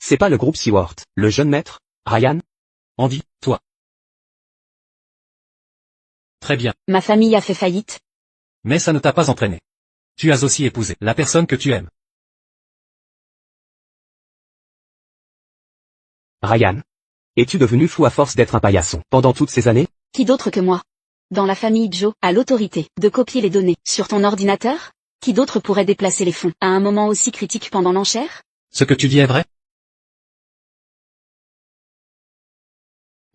C'est pas le groupe Seward, le jeune maître, Ryan? Andy, toi. Très bien. Ma famille a fait faillite. Mais ça ne t'a pas entraîné. Tu as aussi épousé la personne que tu aimes. Ryan? Es-tu devenu fou à force d'être un paillasson pendant toutes ces années? Qui d'autre que moi? Dans la famille Joe, a l'autorité de copier les données sur ton ordinateur? Qui d'autre pourrait déplacer les fonds à un moment aussi critique pendant l'enchère? Ce que tu dis est vrai?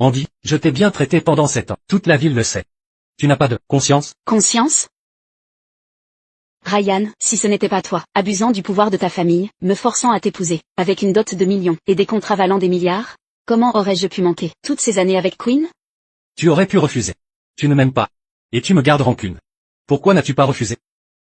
Andy, je t'ai bien traité pendant 7 ans. Toute la ville le sait. Tu n'as pas de conscience? Conscience? Ryan, si ce n'était pas toi, abusant du pouvoir de ta famille, me forçant à t'épouser, avec une dot de millions, et des contrats valant des milliards, comment aurais-je pu manquer toutes ces années avec Quinn? Tu aurais pu refuser. Tu ne m'aimes pas. Et tu me gardes rancune. Pourquoi n'as-tu pas refusé?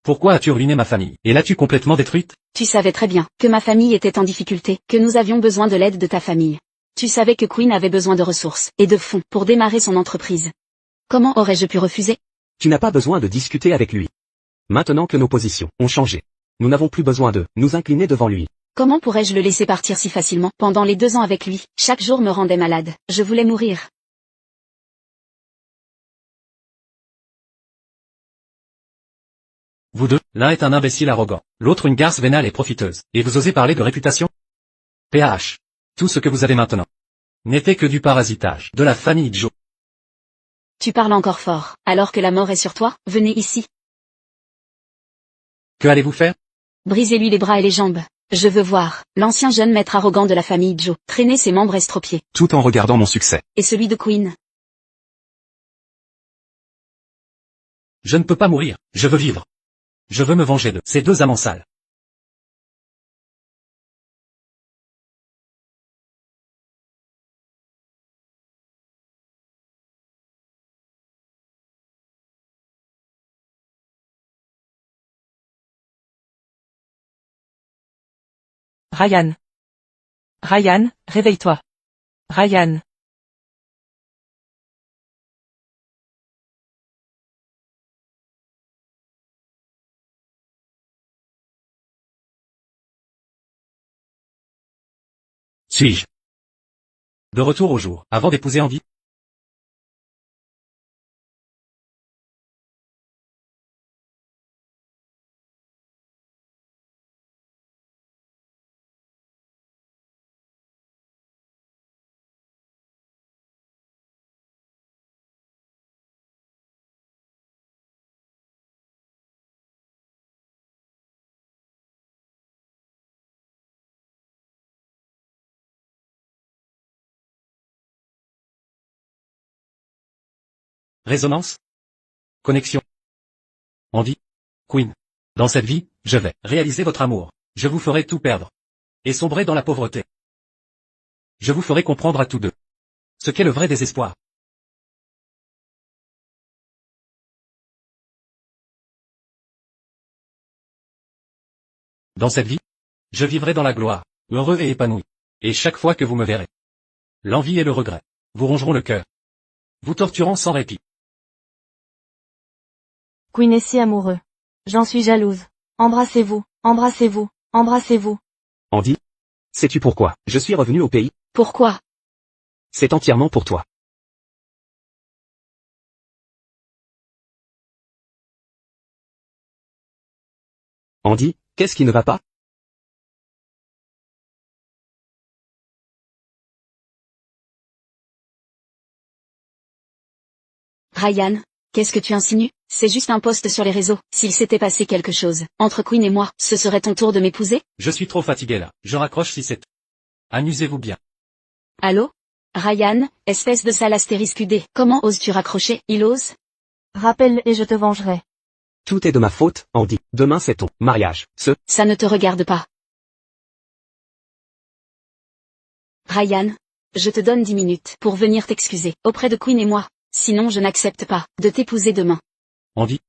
Pourquoi as-tu ruiné ma famille, et l'as-tu complètement détruite? Tu savais très bien que ma famille était en difficulté, que nous avions besoin de l'aide de ta famille. Tu savais que Quinn avait besoin de ressources, et de fonds, pour démarrer son entreprise. Comment aurais-je pu refuser? Tu n'as pas besoin de discuter avec lui. Maintenant que nos positions ont changé, nous n'avons plus besoin de nous incliner devant lui. Comment pourrais-je le laisser partir si facilement? Pendant les 2 ans avec lui, chaque jour me rendait malade. Je voulais mourir. Vous deux, l'un est un imbécile arrogant, l'autre une garce vénale et profiteuse, et vous osez parler de réputation? PH. Tout ce que vous avez maintenant n'était que du parasitage de la famille Joe. Tu parles encore fort. Alors que la mort est sur toi, venez ici. Que allez-vous faire? Brisez-lui les bras et les jambes. Je veux voir l'ancien jeune maître arrogant de la famille Joe traîner ses membres estropiés. Tout en regardant mon succès. Et celui de Quinn. Je ne peux pas mourir, je veux vivre. Je veux me venger de ces 2 amants sales. Ryan. Ryan, réveille-toi. Ryan. Suis-je de retour au jour, avant d'épouser Andy? Résonance? Connexion? Andy? Quinn? Dans cette vie, je vais réaliser votre amour. Je vous ferai tout perdre. Et sombrer dans la pauvreté. Je vous ferai comprendre à tous deux ce qu'est le vrai désespoir. Dans cette vie, je vivrai dans la gloire, heureux et épanoui. Et chaque fois que vous me verrez, l'envie et le regret vous rongeront le cœur, vous torturant sans répit. Quinn est si amoureux. J'en suis jalouse. Embrassez-vous, embrassez-vous, embrassez-vous. Andy? Sais-tu pourquoi je suis revenu au pays? Pourquoi? C'est entièrement pour toi. Andy, qu'est-ce qui ne va pas? Ryan, qu'est-ce que tu insinues? C'est juste un post sur les réseaux. S'il s'était passé quelque chose entre Quinn et moi, ce serait ton tour de m'épouser? Je suis trop fatigué là, je raccroche si c'est... Amusez-vous bien. Allô? Ryan, espèce de sale astérisque UD, comment oses-tu raccrocher? Il ose? Rappelle et je te vengerai. Tout est de ma faute, Andy. Demain c'est ton mariage. Ça ne te regarde pas. Ryan, je te donne 10 minutes pour venir t'excuser auprès de Quinn et moi. Sinon je n'accepte pas de t'épouser demain. Andy?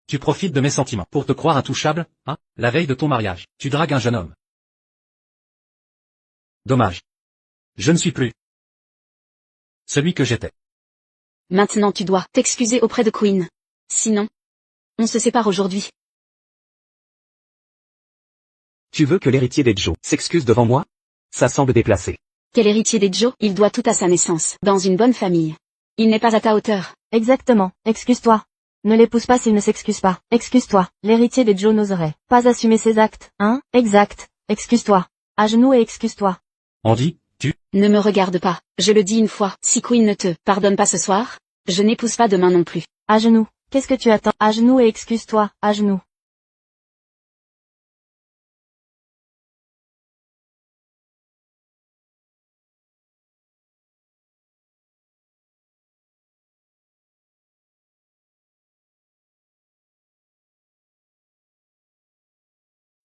Tu profites de mes sentiments pour te croire intouchable, hein? La veille de ton mariage, tu dragues un jeune homme. Dommage. Je ne suis plus celui que j'étais. Maintenant tu dois t'excuser auprès de Quinn. Sinon, on se sépare aujourd'hui. Tu veux que l'héritier des Joe s'excuse devant moi? Ça semble déplacé. Quel héritier des Joe, il doit tout à sa naissance, dans une bonne famille. Il n'est pas à ta hauteur. Exactement, excuse-toi. Ne l'épouse pas s'il ne s'excuse pas. Excuse-toi, l'héritier des Joe n'oserait pas assumer ses actes, hein? Exact, excuse-toi. À genoux et excuse-toi. Andy, tu... Ne me regarde pas, je le dis une fois, si Queen ne te pardonne pas ce soir, je n'épouse pas demain non plus. À genoux, qu'est-ce que tu attends? À genoux et excuse-toi, à genoux.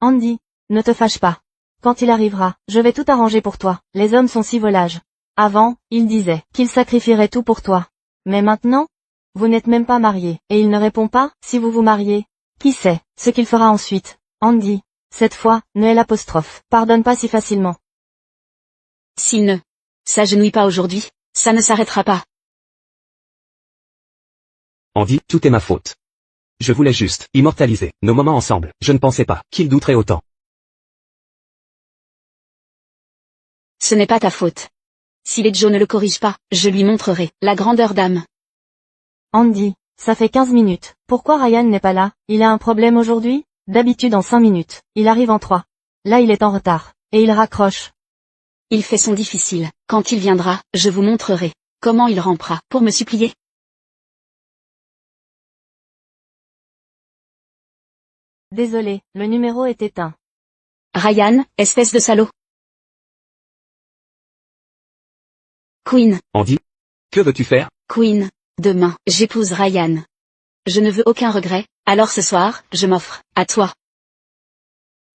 Andy, ne te fâche pas. Quand il arrivera, je vais tout arranger pour toi. Les hommes sont si volages. Avant, il disait qu'il sacrifierait tout pour toi. Mais maintenant, vous n'êtes même pas mariés. Et il ne répond pas, si vous vous mariez. Qui sait, ce qu'il fera ensuite. Andy, cette fois, ne l'apostrophe. Pardonne pas si facilement. S'il ne s'agenouille pas aujourd'hui, ça ne s'arrêtera pas. Andy, tout est ma faute. Je voulais juste immortaliser nos moments ensemble. Je ne pensais pas qu'il douterait autant. Ce n'est pas ta faute. Si les Joe ne le corrigent pas, je lui montrerai la grandeur d'âme. Andy, ça fait 15 minutes. Pourquoi Ryan n'est pas là? Il a un problème aujourd'hui? D'habitude en 5 minutes. Il arrive en 3. Là il est en retard. Et il raccroche. Il fait son difficile. Quand il viendra, je vous montrerai comment il rampera pour me supplier. Désolé, le numéro est éteint. Ryan, espèce de salaud. Queen, Andy, que veux-tu faire? Queen, demain, j'épouse Ryan. Je ne veux aucun regret, alors ce soir, je m'offre à toi.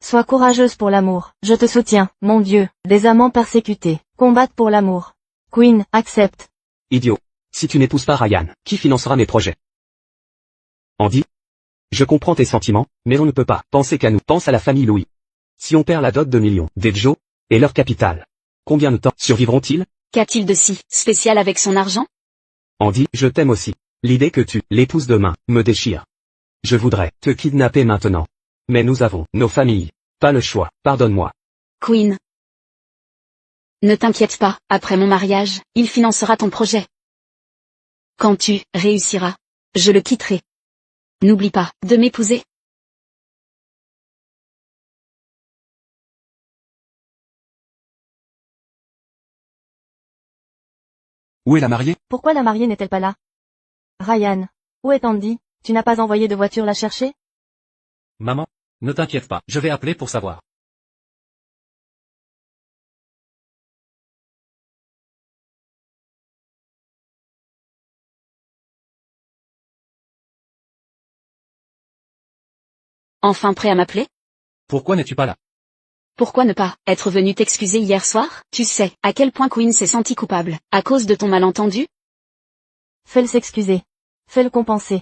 Sois courageuse pour l'amour. Je te soutiens, mon Dieu. Des amants persécutés combattent pour l'amour. Queen, accepte. Idiot. Si tu n'épouses pas Ryan, qui financera mes projets? Andy, je comprends tes sentiments, mais on ne peut pas penser qu'à nous. Pense à la famille Louis. Si on perd la dot de millions des Joe et leur capital, combien de temps survivront-ils? Qu'a-t-il de si spécial avec son argent? Andy, je t'aime aussi. L'idée que tu l'épouses demain me déchire. Je voudrais te kidnapper maintenant. Mais nous avons nos familles. Pas le choix, pardonne-moi. Queen. Ne t'inquiète pas, après mon mariage, il financera ton projet. Quand tu réussiras, je le quitterai. N'oublie pas de m'épouser. Où est la mariée? Pourquoi la mariée n'est-elle pas là? Ryan, où est Andy? Tu n'as pas envoyé de voiture la chercher? Maman, ne t'inquiète pas, je vais appeler pour savoir. Enfin prêt à m'appeler? Pourquoi n'es-tu pas là? Pourquoi ne pas être venu t'excuser hier soir? Tu sais à quel point Queen s'est sentie coupable, à cause de ton malentendu? Fais-le s'excuser. Fais-le compenser.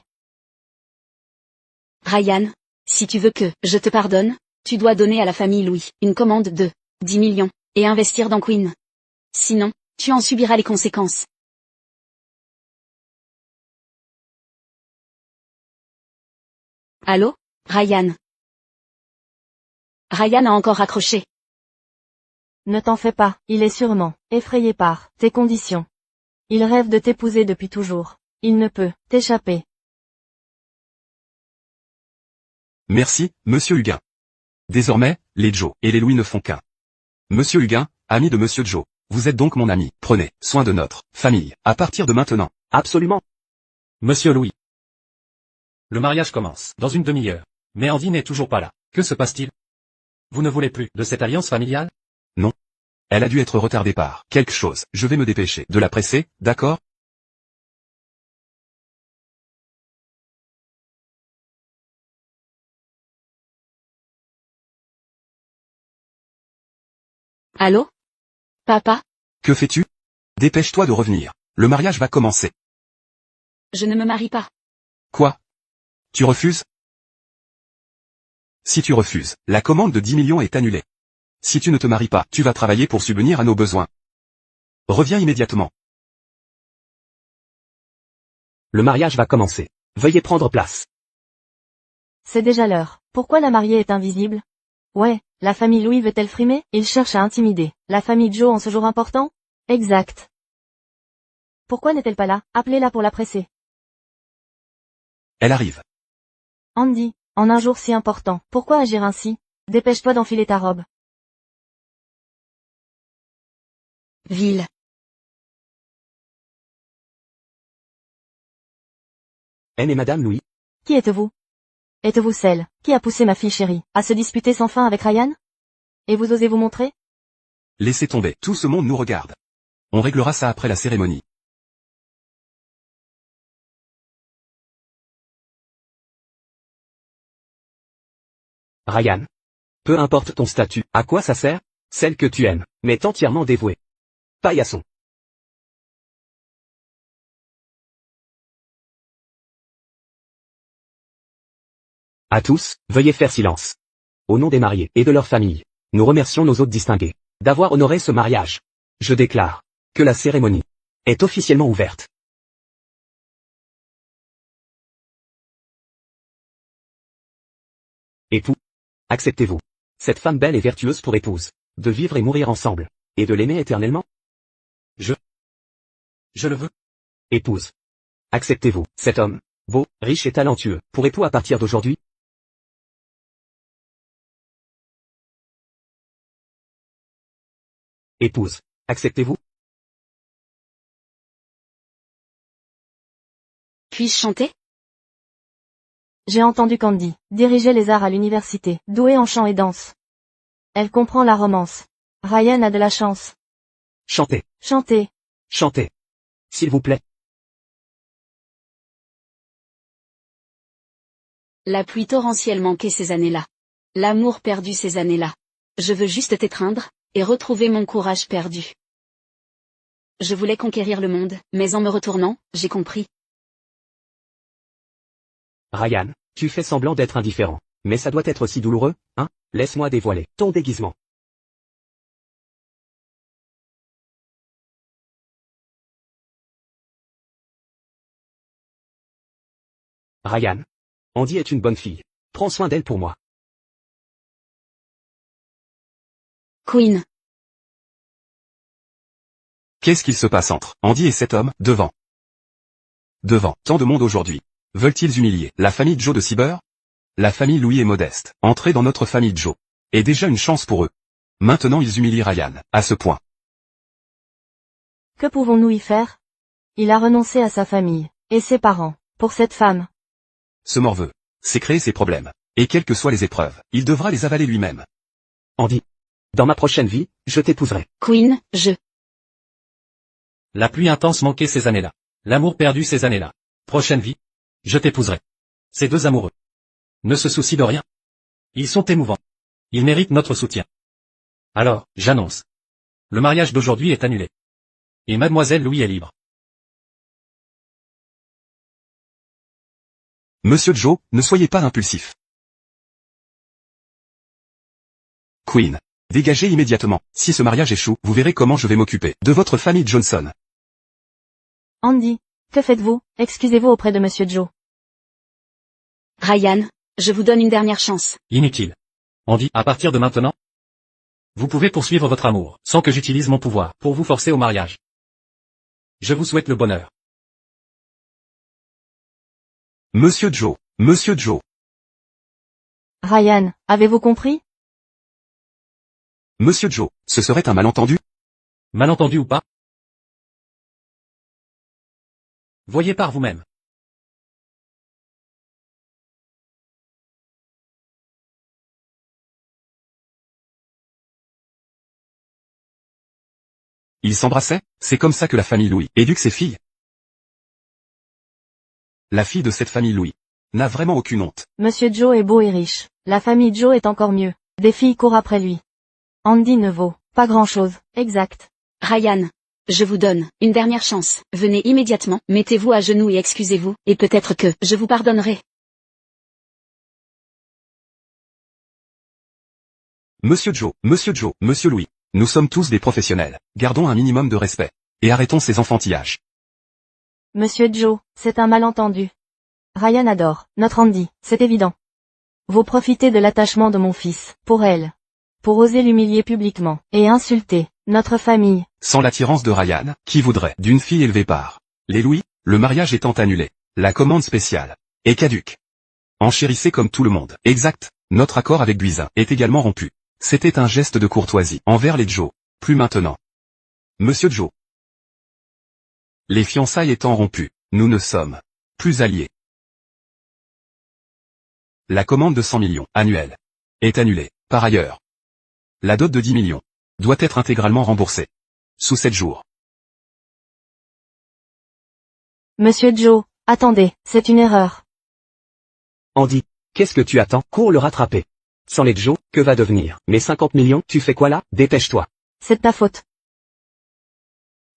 Ryan, si tu veux que je te pardonne, tu dois donner à la famille Louis une commande de 10 millions, et investir dans Queen. Sinon, tu en subiras les conséquences. Allô, Ryan? Ryan a encore raccroché. Ne t'en fais pas, il est sûrement effrayé par tes conditions. Il rêve de t'épouser depuis toujours. Il ne peut t'échapper. Merci, monsieur Huguin. Désormais, les Joe et les Louis ne font qu'un. Monsieur Huguin, ami de monsieur Joe, vous êtes donc mon ami. Prenez soin de notre famille, à partir de maintenant. Absolument. Monsieur Louis. Le mariage commence dans une demi-heure. Mais Andy n'est toujours pas là. Que se passe-t-il? Vous ne voulez plus de cette alliance familiale? Non. Elle a dû être retardée par quelque chose. Je vais me dépêcher de la presser, d'accord? Allô? Papa? Que fais-tu? Dépêche-toi de revenir. Le mariage va commencer. Je ne me marie pas. Quoi? Tu refuses? Si tu refuses, la commande de 10 millions est annulée. Si tu ne te maries pas, tu vas travailler pour subvenir à nos besoins. Reviens immédiatement. Le mariage va commencer. Veuillez prendre place. C'est déjà l'heure. Pourquoi la mariée est invisible? Ouais, la famille Louis veut-elle frimer? Il cherche à intimider la famille Joe en ce jour important? Exact. Pourquoi n'est-elle pas là? Appelez-la pour la presser. Elle arrive. Andy, en un jour si important, pourquoi agir ainsi? Dépêche-toi d'enfiler ta robe. Ville. Mais madame Louis, Qui êtes-vous? Êtes-vous celle qui a poussé ma fille chérie à se disputer sans fin avec Ryan? Et vous osez vous montrer? Laissez tomber, tout ce monde nous regarde. On réglera ça après la cérémonie. Ryan. Peu importe ton statut, à quoi ça sert? Celle que tu aimes, m'est entièrement dévouée. Paillasson. À tous, veuillez faire silence. Au nom des mariés et de leurs familles, nous remercions nos hôtes distingués d'avoir honoré ce mariage. Je déclare que la cérémonie est officiellement ouverte. Époux, acceptez-vous cette femme belle et vertueuse pour épouse, de vivre et mourir ensemble, et de l'aimer éternellement? Je le veux. Épouse, acceptez-vous cet homme, beau, riche et talentueux, pour époux à partir d'aujourd'hui? Épouse, acceptez-vous? Puis-je chanter? J'ai entendu Candy diriger les arts à l'université, douée en chant et danse. Elle comprend la romance. Ryan a de la chance. Chantez, Chantez. chantez. S'il vous plaît. La pluie torrentielle manquait ces années-là. L'amour perdu ces années-là. Je veux juste t'étreindre, et retrouver mon courage perdu. Je voulais conquérir le monde, mais en me retournant, j'ai compris. Ryan, tu fais semblant d'être indifférent. Mais ça doit être si douloureux, hein? Laisse-moi dévoiler ton déguisement. Ryan. Andy est une bonne fille. Prends soin d'elle pour moi. Queen. Qu'est-ce qu'il se passe entre Andy et cet homme, devant? Tant de monde aujourd'hui. Veulent-ils humilier la famille Joe de Cyber? La famille Louis est modeste. Entrer dans notre famille Joe est déjà une chance pour eux. Maintenant ils humilient Ryan, à ce point. Que pouvons-nous y faire? Il a renoncé à sa famille, et ses parents, pour cette femme. Ce morveux, c'est créer ses problèmes. Et quelles que soient les épreuves, il devra les avaler lui-même. Andy. Dans ma prochaine vie, je t'épouserai. Queen, La pluie intense manquait ces années-là. L'amour perdu ces années-là. Prochaine vie. Je t'épouserai. Ces deux amoureux ne se soucient de rien. Ils sont émouvants. Ils méritent notre soutien. Alors, j'annonce. Le mariage d'aujourd'hui est annulé. Et mademoiselle Louis est libre. Monsieur Joe, ne soyez pas impulsif. Queen. Dégagez immédiatement. Si ce mariage échoue, vous verrez comment je vais m'occuper de votre famille Johnson. Andy, que faites-vous? Excusez-vous auprès de Monsieur Joe. Ryan, je vous donne une dernière chance. Inutile. On dit, à partir de maintenant, vous pouvez poursuivre votre amour, sans que j'utilise mon pouvoir, pour vous forcer au mariage. Je vous souhaite le bonheur. Monsieur Joe. Monsieur Joe. Ryan, avez-vous compris? Monsieur Joe, ce serait un malentendu? Malentendu ou pas? Voyez par vous-même. Ils s'embrassaient? C'est comme ça que la famille Louis éduque ses filles. La fille de cette famille Louis n'a vraiment aucune honte. Monsieur Joe est beau et riche. La famille Joe est encore mieux. Des filles courent après lui. Andy ne vaut pas grand-chose. Exact. Ryan, je vous donne une dernière chance. Venez immédiatement, mettez-vous à genoux et excusez-vous, et peut-être que je vous pardonnerai. Monsieur Joe, Monsieur Louis, nous sommes tous des professionnels. Gardons un minimum de respect. Et arrêtons ces enfantillages. Monsieur Joe, c'est un malentendu. Ryan adore notre Andy, c'est évident. Vous profitez de l'attachement de mon fils, pour elle. Pour oser l'humilier publiquement, et insulter, notre famille. Sans l'attirance de Ryan, qui voudrait d'une fille élevée par les Louis, le mariage étant annulé. La commande spéciale est caduque. Enchérissez comme tout le monde. Exact, notre accord avec Buisin est également rompu. C'était un geste de courtoisie envers les Joe. Plus maintenant. Monsieur Joe. Les fiançailles étant rompues, nous ne sommes plus alliés. La commande de 100 millions annuelle est annulée. Par ailleurs, la dot de 10 millions doit être intégralement remboursée sous 7 jours. Monsieur Joe, attendez, c'est une erreur. Andy, qu'est-ce que tu attends? Cours le rattraper. Sans les Joe, que va devenir mes 50 millions? Tu fais quoi là? Dépêche-toi. C'est de ta faute.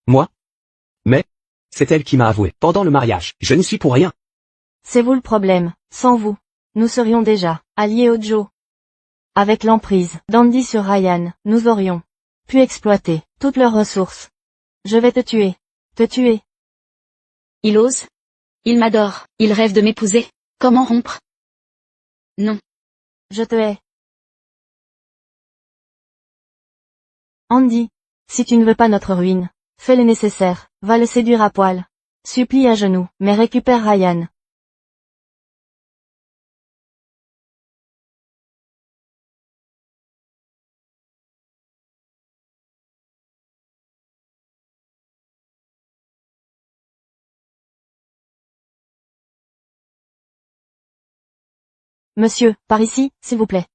Moi? Mais, c'est elle qui m'a avoué pendant le mariage. Je n'y suis pour rien. C'est vous le problème, sans vous. Nous serions déjà alliés au Joe. Avec l'emprise d'Andy sur Ryan, nous aurions pu exploiter toutes leurs ressources. Je vais te tuer. Te tuer. Il ose. Il m'adore. Il rêve de m'épouser. Comment rompre? Non. Je te hais. Andy, si tu ne veux pas notre ruine, fais le nécessaire, va le séduire à poil. Supplie à genoux, mais récupère Ryan. Monsieur, par ici, s'il vous plaît.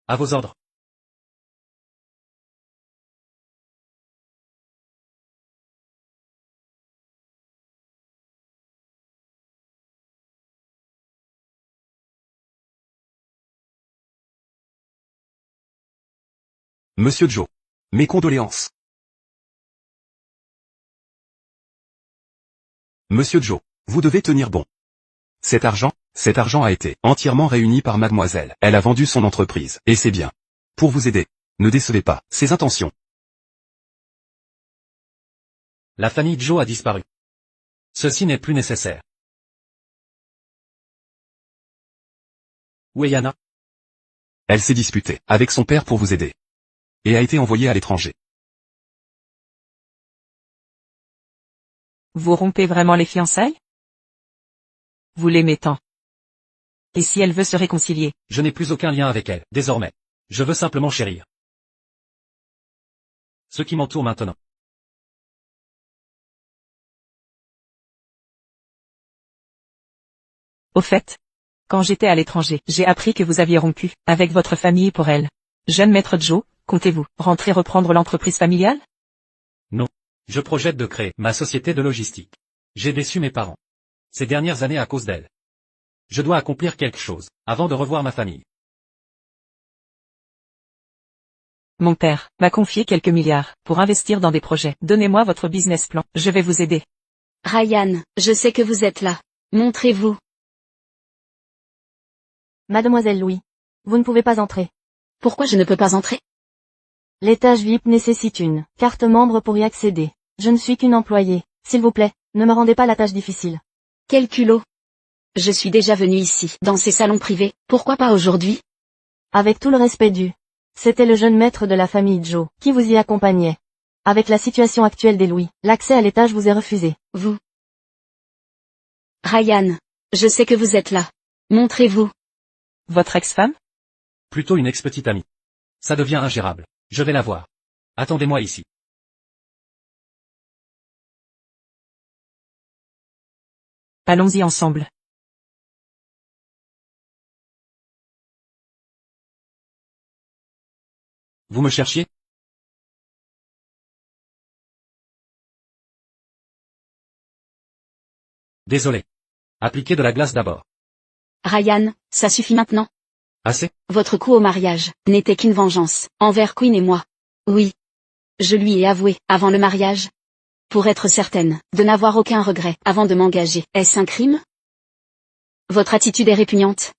À vos ordres. Monsieur Joe. Mes condoléances. Monsieur Joe, vous devez tenir bon. Cet argent a été entièrement réuni par mademoiselle. Elle a vendu son entreprise, et c'est bien. Pour vous aider. Ne décevez pas ses intentions. La famille Joe a disparu. Ceci n'est plus nécessaire. Où est Yana? Elle s'est disputée avec son père pour vous aider. Et a été envoyée à l'étranger. Vous rompez vraiment les fiançailles? Vous l'aimez tant. Et si elle veut se réconcilier? Je n'ai plus aucun lien avec elle, désormais. Je veux simplement chérir. Ce qui m'entoure maintenant. Au fait, quand j'étais à l'étranger, j'ai appris que vous aviez rompu avec votre famille pour elle. Jeune maître Joe, comptez-vous rentrer reprendre l'entreprise familiale? Non. Je projette de créer ma société de logistique. J'ai déçu mes parents ces dernières années à cause d'elle. Je dois accomplir quelque chose avant de revoir ma famille. Mon père m'a confié quelques milliards pour investir dans des projets. Donnez-moi votre business plan, je vais vous aider. Ryan, je sais que vous êtes là. Montrez-vous. Mademoiselle Louis, vous ne pouvez pas entrer. Pourquoi je ne peux pas entrer? L'étage VIP nécessite une carte membre pour y accéder. Je ne suis qu'une employée. S'il vous plaît, ne me rendez pas la tâche difficile. Quel culot. Je suis déjà venue ici, dans ces salons privés, pourquoi pas aujourd'hui? Avec tout le respect dû. C'était le jeune maître de la famille Joe, qui vous y accompagnait. Avec la situation actuelle des Louis, l'accès à l'étage vous est refusé. Vous. Ryan, je sais que vous êtes là. Montrez-vous. Votre ex-femme? Plutôt une ex-petite amie. Ça devient ingérable. Je vais la voir. Attendez-moi ici. Allons-y ensemble. Vous me cherchiez? Désolé. Appliquez de la glace d'abord. Ryan, ça suffit maintenant. Assez? Votre coup au mariage n'était qu'une vengeance envers Queen et moi. Oui. Je lui ai avoué avant le mariage. Pour être certaine de n'avoir aucun regret avant de m'engager. Est-ce un crime? Votre attitude est répugnante.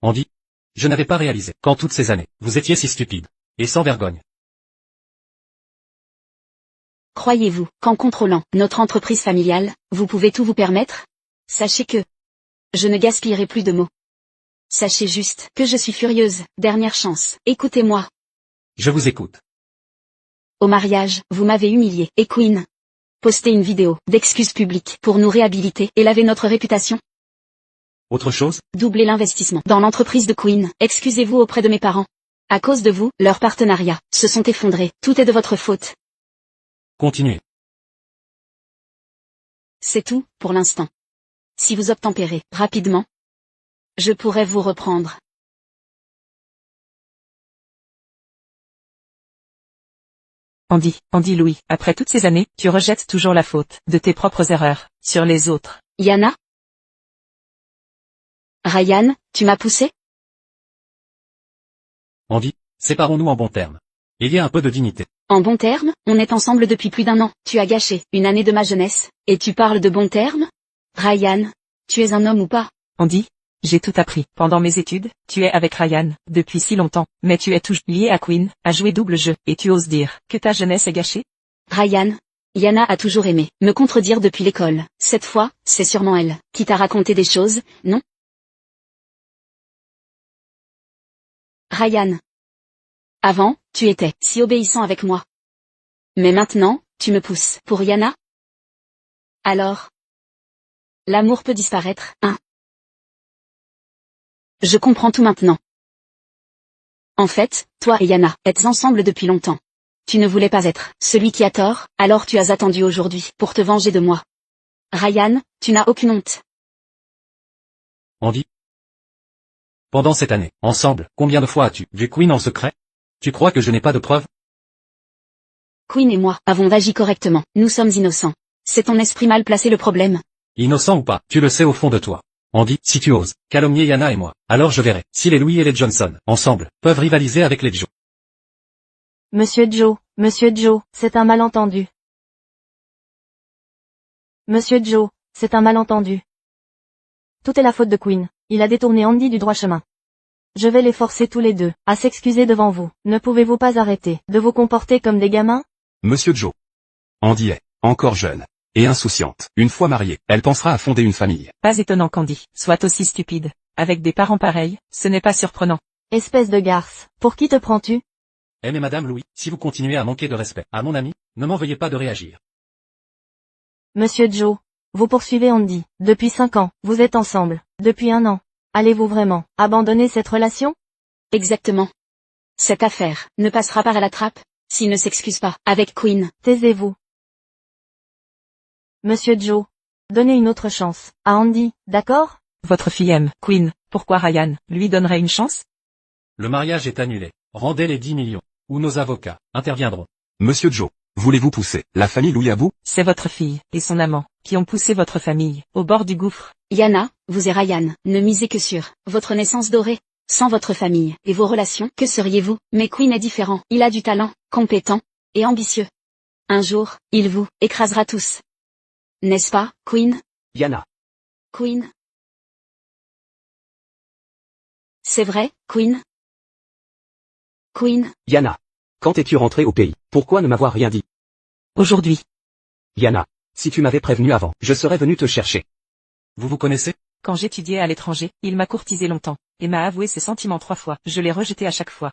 Andy. Je n'avais pas réalisé qu'en toutes ces années, vous étiez si stupide. Et sans vergogne. Croyez-vous qu'en contrôlant notre entreprise familiale, vous pouvez tout vous permettre? Sachez que je ne gaspillerai plus de mots. Sachez juste que je suis furieuse. Dernière chance. Écoutez-moi. Je vous écoute. Au mariage, vous m'avez humilié. Et Queen, postez une vidéo d'excuses publiques pour nous réhabiliter et laver notre réputation. Autre chose? Doublez l'investissement dans l'entreprise de Queen. Excusez-vous auprès de mes parents. À cause de vous, leurs partenariats se sont effondrés. Tout est de votre faute. Continuez. C'est tout, pour l'instant. Si vous obtempérez rapidement, je pourrais vous reprendre. Andy Louis, après toutes ces années, tu rejettes toujours la faute de tes propres erreurs sur les autres. Yana? Ryan, tu m'as poussé? Andy, séparons-nous en bons termes. Il y a un peu de dignité. En bons termes, on est ensemble depuis plus d'1 an. Tu as gâché une année de ma jeunesse, et tu parles de bons termes? Ryan, tu es un homme ou pas? Andy, j'ai tout appris. Pendant mes études, tu es avec Ryan, depuis si longtemps, mais tu es toujours lié à Queen, à jouer double jeu, et tu oses dire que ta jeunesse est gâchée? Ryan, Yana a toujours aimé me contredire depuis l'école. Cette fois, c'est sûrement elle qui t'a raconté des choses, non? Ryan. Avant, tu étais si obéissant avec moi. Mais maintenant, tu me pousses pour Yana? Alors, l'amour peut disparaître, hein? Je comprends tout maintenant. En fait, toi et Yana êtes ensemble depuis longtemps. Tu ne voulais pas être celui qui a tort, alors tu as attendu aujourd'hui pour te venger de moi. Ryan, tu n'as aucune honte. Andy. Pendant cette année, ensemble, combien de fois as-tu vu Queen en secret? Tu crois que je n'ai pas de preuves? Queen et moi avons agi correctement. Nous sommes innocents. C'est ton esprit mal placé le problème. Innocent ou pas, tu le sais au fond de toi. Andy, si tu oses calomnier Yana et moi, alors je verrai si les Louis et les Johnson, ensemble, peuvent rivaliser avec les Joe. Monsieur Joe, c'est un malentendu. Monsieur Joe, c'est un malentendu. Tout est la faute de Queen. Il a détourné Andy du droit chemin. Je vais les forcer tous les deux à s'excuser devant vous. Ne pouvez-vous pas arrêter de vous comporter comme des gamins? Monsieur Joe. Andy est encore jeune et insouciante. Une fois mariée, elle pensera à fonder une famille. Pas étonnant qu'Andy soit aussi stupide. Avec des parents pareils, ce n'est pas surprenant. Espèce de garce, pour qui te prends-tu? Eh mais Madame Louis, si vous continuez à manquer de respect à mon ami, ne m'en veuillez pas de réagir. Monsieur Joe, vous poursuivez Andy. Depuis 5 ans, vous êtes ensemble. Depuis 1 an. Allez-vous vraiment abandonner cette relation? Exactement. Cette affaire ne passera pas à la trappe, s'il ne s'excuse pas, avec Queen. Taisez-vous. Monsieur Joe, donnez une autre chance à Andy, d'accord? Votre fille aime Queen, pourquoi Ryan lui donnerait une chance? Le mariage est annulé. Rendez les 10 millions, ou nos avocats interviendront. Monsieur Joe, voulez-vous pousser la famille Louis à bout? C'est votre fille et son amant qui ont poussé votre famille au bord du gouffre. Yana, vous et Ryan, ne misez que sur votre naissance dorée. Sans votre famille et vos relations, que seriez-vous? Mais Queen est différent. Il a du talent, compétent et ambitieux. Un jour, il vous écrasera tous. N'est-ce pas, Queen? Yana. Queen? C'est vrai, Queen? Queen? Yana. Quand es-tu rentré au pays? Pourquoi ne m'avoir rien dit? Aujourd'hui. Yana. Si tu m'avais prévenu avant, je serais venu te chercher. Vous vous connaissez? Quand j'étudiais à l'étranger, il m'a courtisé longtemps, et m'a avoué ses sentiments 3 fois. Je l'ai rejeté à chaque fois.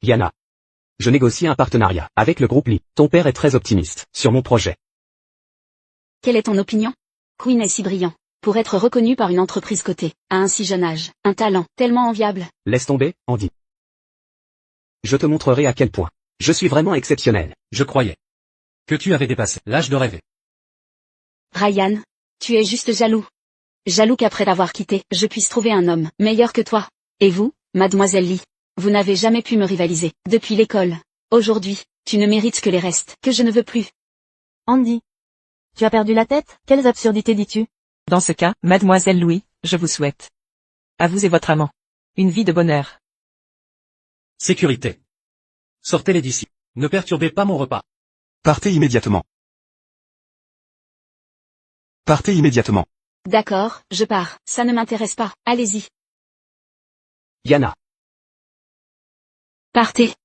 Yana. Je négocie un partenariat avec le groupe Lee. Ton père est très optimiste sur mon projet. Quelle est ton opinion? Queen est si brillant. Pour être reconnu par une entreprise cotée, à un si jeune âge, un talent tellement enviable. Laisse tomber, Andy. Je te montrerai à quel point je suis vraiment exceptionnel. Je croyais que tu avais dépassé l'âge de rêver. Ryan, tu es juste jaloux. Jaloux qu'après t'avoir quitté, je puisse trouver un homme meilleur que toi. Et vous, mademoiselle Lee, vous n'avez jamais pu me rivaliser depuis l'école. Aujourd'hui, tu ne mérites que les restes que je ne veux plus. Andy. Tu as perdu la tête? Quelles absurdités dis-tu? Dans ce cas, mademoiselle Louis, je vous souhaite, à vous et votre amant, une vie de bonheur. Sécurité. Sortez-les d'ici. Ne perturbez pas mon repas. Partez immédiatement. Partez immédiatement. D'accord, je pars. Ça ne m'intéresse pas. Allez-y. Yana. Partez.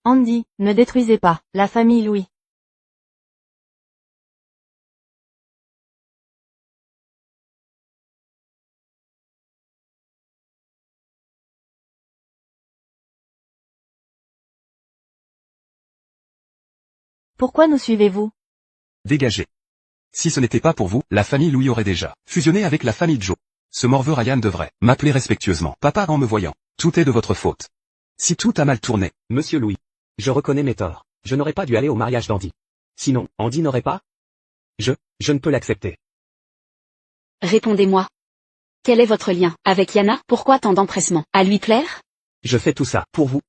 Andy, ne détruisez pas la famille Louis. Pourquoi nous suivez-vous? Dégagez. Si ce n'était pas pour vous, la famille Louis aurait déjà fusionné avec la famille Joe. Ce morveux Ryan devrait m'appeler respectueusement papa en me voyant. Tout est de votre faute. Si tout a mal tourné, Monsieur Louis. Je reconnais mes torts. Je n'aurais pas dû aller au mariage d'Andy. Sinon, Andy n'aurait pas. Je ne peux l'accepter. Répondez-moi. Quel est votre lien avec Yana? Pourquoi tant d'empressement? À lui plaire? Je fais tout ça pour vous.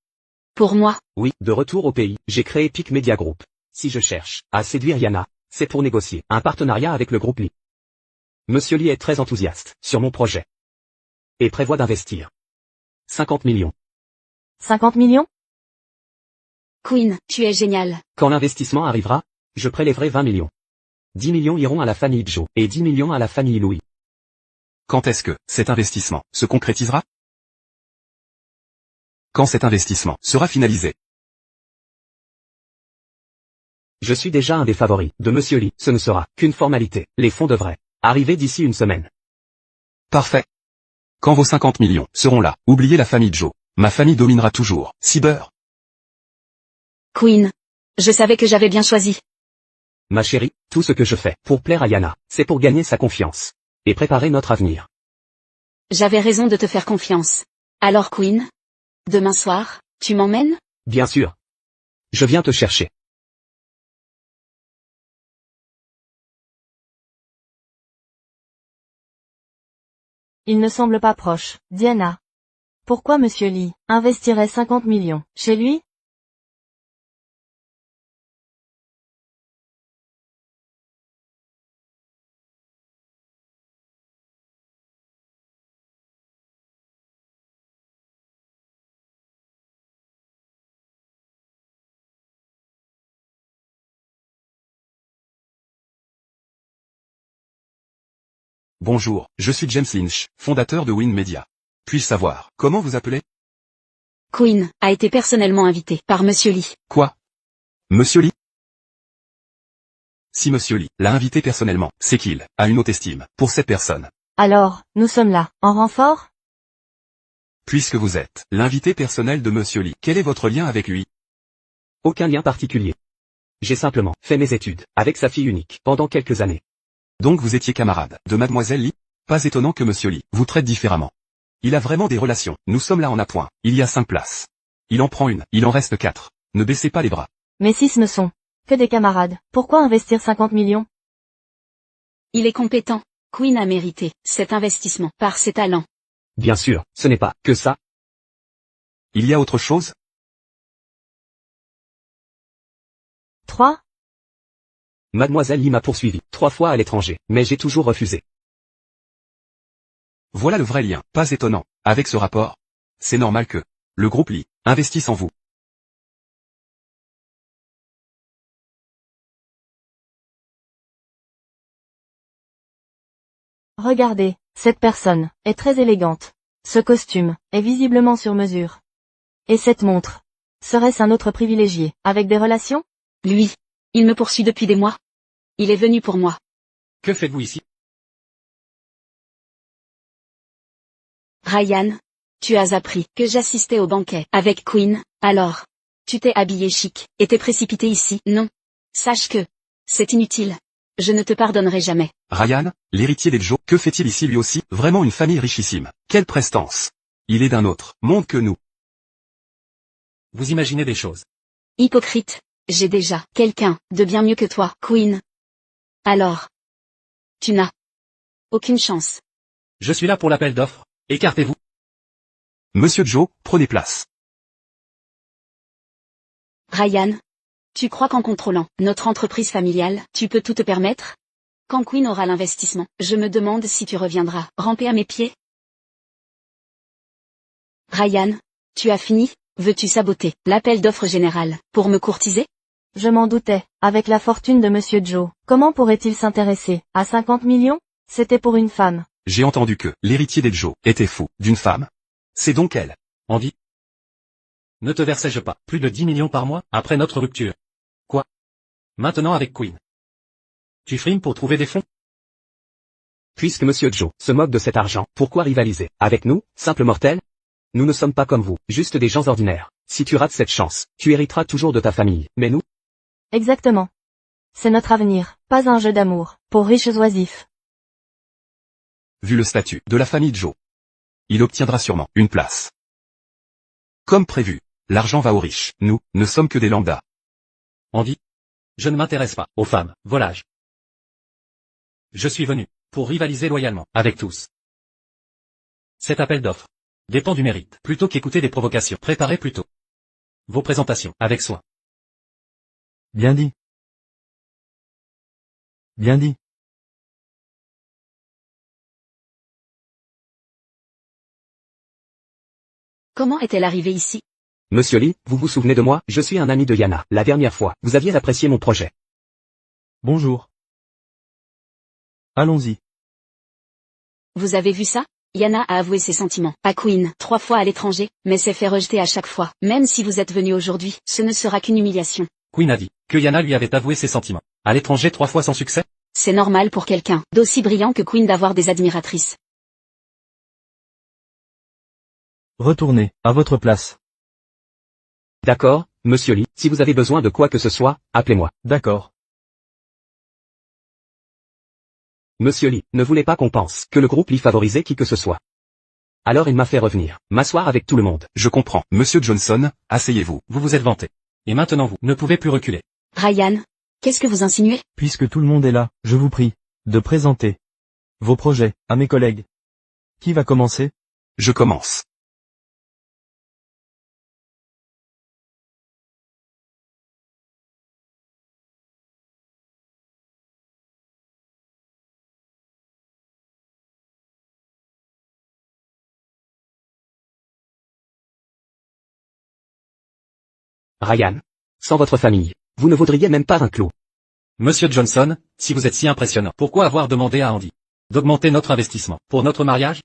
Pour moi? Oui, de retour au pays, j'ai créé Peak Media Group. Si je cherche à séduire Yana, c'est pour négocier un partenariat avec le groupe Lee. Monsieur Lee est très enthousiaste sur mon projet. Et prévoit d'investir 50 millions. 50 millions? Queen, tu es génial. Quand l'investissement arrivera, je prélèverai 20 millions. 10 millions iront à la famille Joe et 10 millions à la famille Louis. quand est-ce que cet investissement se concrétisera? Quand cet investissement sera finalisé? Je suis déjà un des favoris de Monsieur Lee. Ce ne sera qu'une formalité. Les fonds devraient arriver d'ici une semaine. Parfait. Quand vos 50 millions seront là, oubliez la famille Joe. Ma famille dominera toujours. Cyber. Queen. Je savais que j'avais bien choisi. Ma chérie, tout ce que je fais pour plaire à Yana, c'est pour gagner sa confiance. Et préparer notre avenir. J'avais raison de te faire confiance. Alors Queen? Demain soir, tu m'emmènes? Bien sûr. Je viens te chercher. Il ne semble pas proche, Diana. Pourquoi Monsieur Lee investirait 50 millions chez lui? Bonjour, je suis James Lynch, fondateur de Win Media. Puis-je savoir comment vous appelez? Queen a été personnellement invité par Monsieur Lee. Quoi? Monsieur Lee? Si Monsieur Lee l'a invité personnellement, c'est qu'il a une haute estime pour cette personne. Alors, nous sommes là, en renfort? Puisque vous êtes l'invité personnel de Monsieur Lee, quel est votre lien avec lui? Aucun lien particulier. J'ai simplement fait mes études avec sa fille unique pendant quelques années. Donc vous étiez camarade de Mademoiselle Lee? Pas étonnant que Monsieur Lee vous traite différemment. Il a vraiment des relations. Nous sommes là en appoint. Il y a 5 places. Il en prend une, il en reste 4. Ne baissez pas les bras. Mais si ce ne sont que des camarades, pourquoi investir 50 millions? Il est compétent. Queen a mérité cet investissement par ses talents. Bien sûr, ce n'est pas que ça. Il y a autre chose? 3. Mademoiselle Lee m'a poursuivi 3 fois à l'étranger, mais j'ai toujours refusé. Voilà le vrai lien. Pas étonnant. Avec ce rapport, c'est normal que le groupe Lee investisse en vous. Regardez, cette personne est très élégante. Ce costume est visiblement sur mesure. Et cette montre? Serait-ce un autre privilégié, avec des relations? Lui. Il me poursuit depuis des mois. Il est venu pour moi. Que faites-vous ici? Ryan. Tu as appris que j'assistais au banquet avec Queen, alors. Tu t'es habillé chic, et t'es précipité ici, non? Sache que c'est inutile. Je ne te pardonnerai jamais. Ryan, l'héritier des Joe, que fait-il ici lui aussi? Vraiment une famille richissime. Quelle prestance! Il est d'un autre monde que nous. Vous imaginez des choses. Hypocrite. J'ai déjà quelqu'un de bien mieux que toi, Queen. Alors. Tu n'as aucune chance. Je suis là pour l'appel d'offres. Écartez-vous. Monsieur Joe, prenez place. Ryan. Tu crois qu'en contrôlant notre entreprise familiale, tu peux tout te permettre? Quand Queen aura l'investissement, je me demande si tu reviendras ramper à mes pieds. Ryan. Tu as fini? Veux-tu saboter l'appel d'offres général pour me courtiser? Je m'en doutais, avec la fortune de Monsieur Joe. Comment pourrait-il s'intéresser à 50 millions? C'était pour une femme. J'ai entendu que l'héritier des Joe était fou d'une femme. C'est donc elle. Andy. Ne te versais-je pas plus de 10 millions par mois après notre rupture? Quoi? Maintenant avec Queen. Tu frimes pour trouver des fonds? Puisque Monsieur Joe se moque de cet argent, pourquoi rivaliser avec nous, simples mortels? Nous ne sommes pas comme vous, juste des gens ordinaires. Si tu rates cette chance, tu hériteras toujours de ta famille, mais nous? Exactement. C'est notre avenir, pas un jeu d'amour, pour riches oisifs. Vu le statut de la famille Joe, il obtiendra sûrement une place. Comme prévu, l'argent va aux riches, nous ne sommes que des lambdas. Andy. Je ne m'intéresse pas aux femmes, volage. Je suis venu pour rivaliser loyalement avec tous. Cet appel d'offres dépend du mérite, plutôt qu'écouter des provocations. Préparez plutôt vos présentations avec soin. Bien dit. Bien dit. Comment est-elle arrivée ici? Monsieur Lee, vous vous souvenez de moi? Je suis un ami de Yana. La dernière fois, vous aviez apprécié mon projet. Bonjour. Allons-y. Vous avez vu ça? Yana a avoué ses sentiments à Queen 3 fois à l'étranger, mais s'est fait rejeter à chaque fois. Même si vous êtes venu aujourd'hui, ce ne sera qu'une humiliation. Queen a dit que Yana lui avait avoué ses sentiments à l'étranger 3 fois sans succès? C'est normal pour quelqu'un d'aussi brillant que Queen d'avoir des admiratrices. Retournez à votre place. D'accord, Monsieur Lee, si vous avez besoin de quoi que ce soit, appelez-moi. D'accord. Monsieur Lee ne voulait pas qu'on pense que le groupe Lee favorisait qui que ce soit. Alors il m'a fait revenir, m'asseoir avec tout le monde. Je comprends. Monsieur Johnson, asseyez-vous. Vous vous êtes vanté. Et maintenant vous ne pouvez plus reculer. Ryan, qu'est-ce que vous insinuez? Puisque tout le monde est là, je vous prie de présenter vos projets à mes collègues. Qui va commencer? Je commence. Ryan. Sans votre famille, vous ne vaudriez même pas un clou. Monsieur Johnson, si vous êtes si impressionnant, pourquoi avoir demandé à Andy d'augmenter notre investissement pour notre mariage?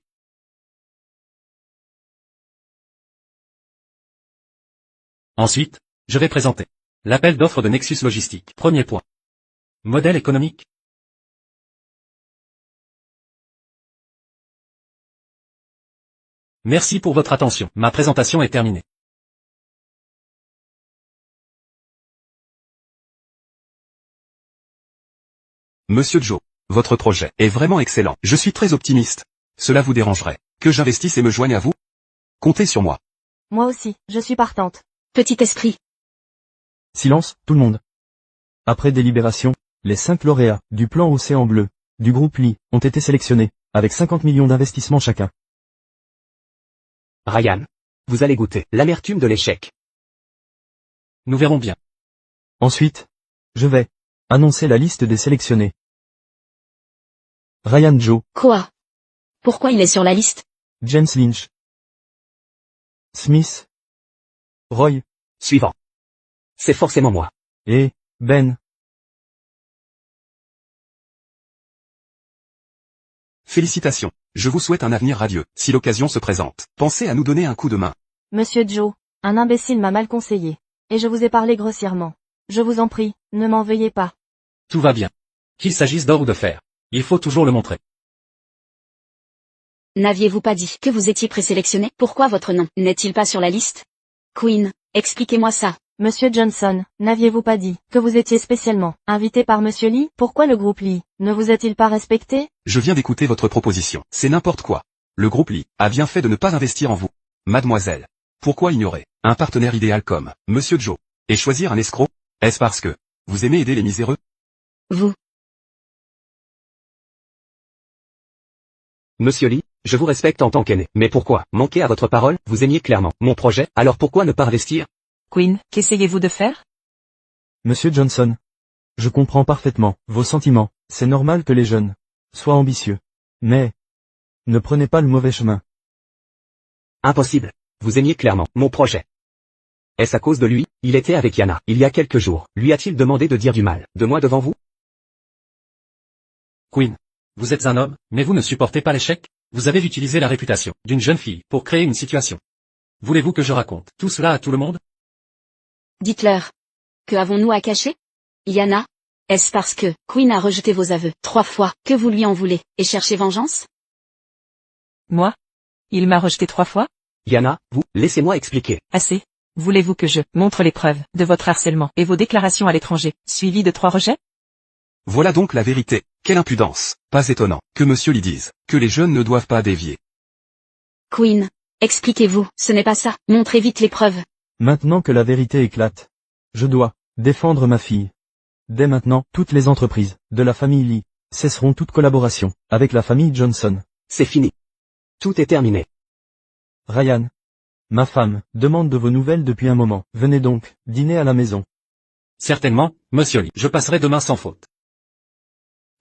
Ensuite, je vais présenter l'appel d'offres de Nexus Logistique. Premier point. Modèle économique. Merci pour votre attention. Ma présentation est terminée. Monsieur Joe, votre projet est vraiment excellent. Je suis très optimiste. Cela vous dérangerait que j'investisse et me joigne à vous? Comptez sur moi. Moi aussi, je suis partante. Petit esprit. Silence, tout le monde. Après délibération, les 5 lauréats du plan Océan Bleu, du groupe Lee, ont été sélectionnés, avec 50 millions d'investissements chacun. Ryan. Vous allez goûter l'amertume de l'échec. Nous verrons bien. Ensuite, je vais annoncer la liste des sélectionnés. Ryan Joe, Quoi? Pourquoi il est sur la liste? James Lynch, Smith, Roy, Suivant. C'est forcément moi. et Ben. Félicitations. Je vous souhaite un avenir radieux. Si l'occasion se présente, pensez à nous donner un coup de main. Monsieur Joe, un imbécile m'a mal conseillé. Et je vous ai parlé grossièrement. Je vous en prie, ne m'en veuillez pas. Tout va bien. Qu'il s'agisse d'or ou de fer. Il faut toujours le montrer. N'aviez-vous pas dit que vous étiez présélectionné? Pourquoi votre nom n'est-il pas sur la liste? Queen, expliquez-moi ça. Monsieur Johnson, n'aviez-vous pas dit que vous étiez spécialement invité par Monsieur Lee? Pourquoi le groupe Lee ne vous a-t-il pas respecté? Je viens d'écouter votre proposition. C'est n'importe quoi. Le groupe Lee a bien fait de ne pas investir en vous. Mademoiselle. Pourquoi ignorer un partenaire idéal comme Monsieur Joe et choisir un escroc? Est-ce parce que vous aimez aider les miséreux? Vous. Monsieur Lee, je vous respecte en tant qu'aîné. Mais pourquoi manquer à votre parole? Vous aimiez clairement mon projet, alors pourquoi ne pas investir? Queen, qu'essayez-vous de faire? Monsieur Johnson. Je comprends parfaitement vos sentiments. C'est normal que les jeunes soient ambitieux. Mais ne prenez pas le mauvais chemin. Impossible. Vous aimiez clairement mon projet. Est-ce à cause de lui? Il était avec Yana, il y a quelques jours. Lui a-t-il demandé de dire du mal de moi devant vous? Queen. Vous êtes un homme, mais vous ne supportez pas l'échec? Vous avez utilisé la réputation d'une jeune fille pour créer une situation. Voulez-vous que je raconte tout cela à tout le monde? Dites-leur. Que avons-nous à cacher? Yana? Est-ce parce que Queen a rejeté vos aveux 3 fois que vous lui en voulez et cherchez vengeance? Moi? Il m'a rejeté 3 fois? Yana, vous, laissez-moi expliquer. Assez. Voulez-vous que je montre les preuves de votre harcèlement et vos déclarations à l'étranger, suivies de 3 rejets? Voilà donc la vérité. Quelle impudence. Pas étonnant que monsieur lui dise que les jeunes ne doivent pas dévier. Queen, expliquez-vous, ce n'est pas ça, montrez vite les preuves. Maintenant que la vérité éclate, je dois défendre ma fille. Dès maintenant, toutes les entreprises de la famille Lee cesseront toute collaboration avec la famille Johnson. C'est fini. Tout est terminé. Ryan, ma femme, demande de vos nouvelles depuis un moment. Venez donc, dîner à la maison. Certainement, monsieur Lee. Je passerai demain sans faute.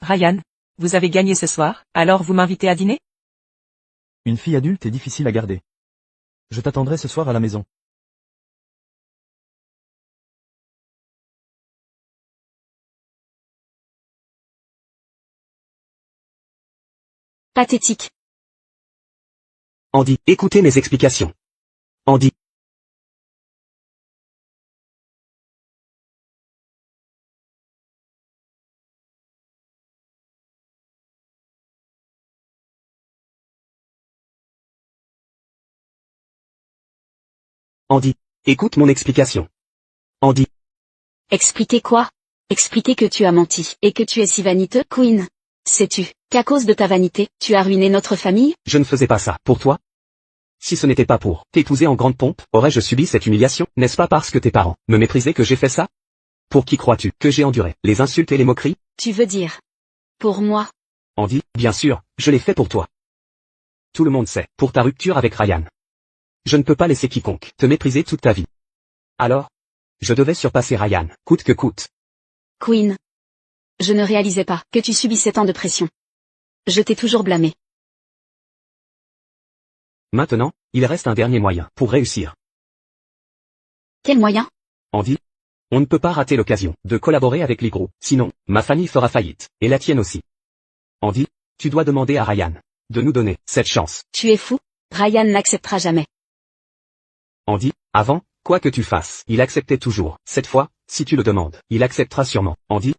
Ryan, vous avez gagné ce soir, alors vous m'invitez à dîner? Une fille adulte est difficile à garder. Je t'attendrai ce soir à la maison. Pathétique. Andy, écoutez mes explications. Andy. Andy, écoute mon explication. Andy, Expliquez quoi? Expliquez que tu as menti et que tu es si vaniteux, Queen. Sais-tu qu'à cause de ta vanité, tu as ruiné notre famille? je ne faisais pas ça pour toi. Si ce n'était pas pour t'épouser en grande pompe, aurais-je subi cette humiliation? N'est-ce pas parce que tes parents me méprisaient que j'ai fait ça? Pour qui crois-tu que j'ai enduré les insultes et les moqueries? Tu veux dire. Pour moi. Andy, bien sûr, je l'ai fait pour toi. Tout le monde sait, pour ta rupture avec Ryan. Je ne peux pas laisser quiconque te mépriser toute ta vie. Alors, je devais surpasser Ryan, coûte que coûte. Queen. Je ne réalisais pas que tu subissais tant de pression. Je t'ai toujours blâmé. Maintenant, il reste un dernier moyen pour réussir. Quel moyen? Andy, on ne peut pas rater l'occasion de collaborer avec les groupes, sinon, ma famille fera faillite, et la tienne aussi. Andy, tu dois demander à Ryan de nous donner cette chance. Tu es fou? Ryan n'acceptera jamais. Andy, avant, quoi que tu fasses, il acceptait toujours. Cette fois, si tu le demandes, il acceptera sûrement. Andy,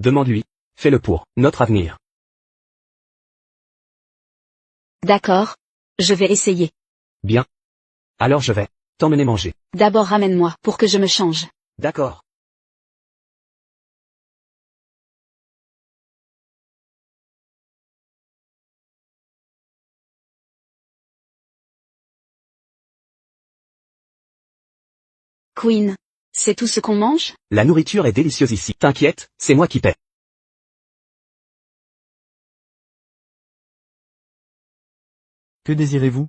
demande-lui, fais-le pour notre avenir. D'accord. Je vais essayer. Bien. Alors je vais t'emmener manger. D'abord ramène-moi pour que je me change. D'accord. Queen. C'est tout ce qu'on mange? La nourriture est délicieuse ici. T'inquiète, c'est moi qui paie. Que désirez-vous?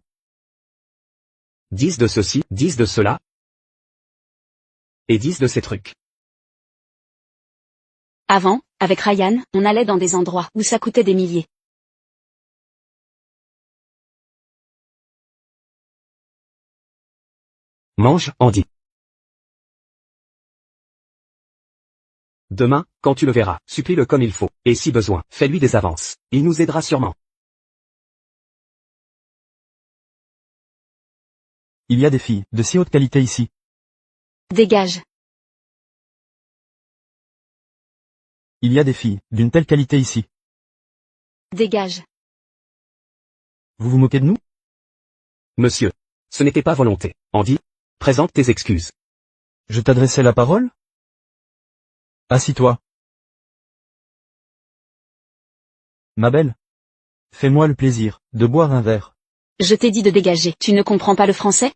10 de ceci, 10 de cela. Et 10 de ces trucs. Avant, avec Ryan, on allait dans des endroits où ça coûtait des milliers. Mange, Andy. Demain, quand tu le verras, supplie-le comme il faut, et si besoin, fais-lui des avances. Il nous aidera sûrement. Il y a des filles de si haute qualité ici. Dégage. Il y a des filles d'une telle qualité ici. Dégage. Vous vous moquez de nous? Monsieur. Ce n'était pas volonté. Andy, présente tes excuses. Je t'adressais la parole? Assis-toi. Ma belle. Fais-moi le plaisir de boire un verre. Je t'ai dit de dégager. Tu ne comprends pas le français?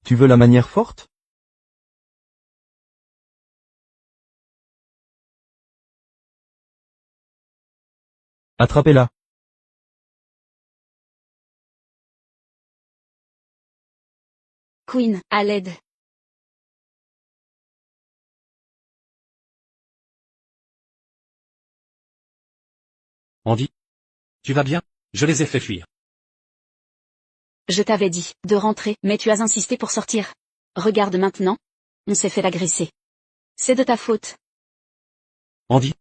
Tu veux la manière forte? Attrapez-la. Queen, à l'aide. Andy. Tu vas bien? Je les ai fait fuir. Je t'avais dit de rentrer, mais tu as insisté pour sortir. Regarde maintenant. On s'est fait agresser. C'est de ta faute. Andy,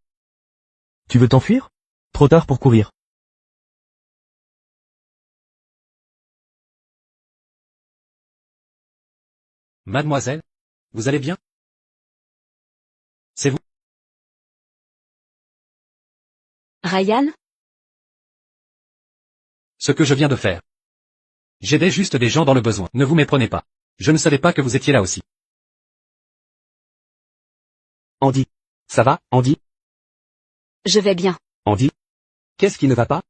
Tu veux t'enfuir? Trop tard pour courir. mademoiselle, vous allez bien? C'est vous? Ryan? Ce que je viens de faire. J'aidais juste des gens dans le besoin. Ne vous méprenez pas. Je ne savais pas que vous étiez là aussi. Andy. Ça va, Andy? Je vais bien. Andy? Qu'est-ce qui ne va pas?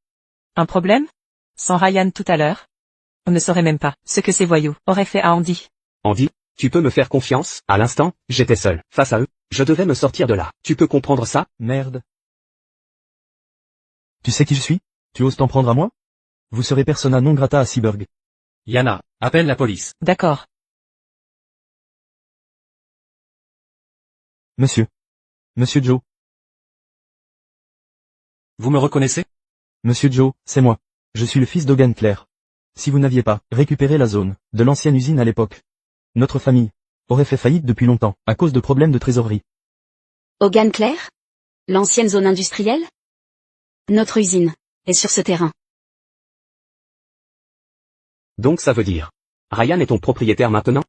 Un problème? Sans Ryan tout à l'heure? On ne saurait même pas ce que ces voyous auraient fait à Andy. Andy, tu peux me faire confiance? À l'instant, j'étais seul, face à eux. Je devais me sortir de là. Tu peux comprendre ça? Merde. Tu sais qui je suis? Tu oses t'en prendre à moi? Vous serez persona non grata à Seaburg. Yana, appelle la police. D'accord. Monsieur. Monsieur Joe. Vous me reconnaissez? Monsieur Joe, c'est moi. Je suis le fils d'Hogan Claire. Si vous n'aviez pas récupéré la zone de l'ancienne usine à l'époque, notre famille aurait fait faillite depuis longtemps à cause de problèmes de trésorerie. Hogan Claire? L'ancienne zone industrielle? Notre usine est sur ce terrain. Donc ça veut dire. Ryan est ton propriétaire maintenant?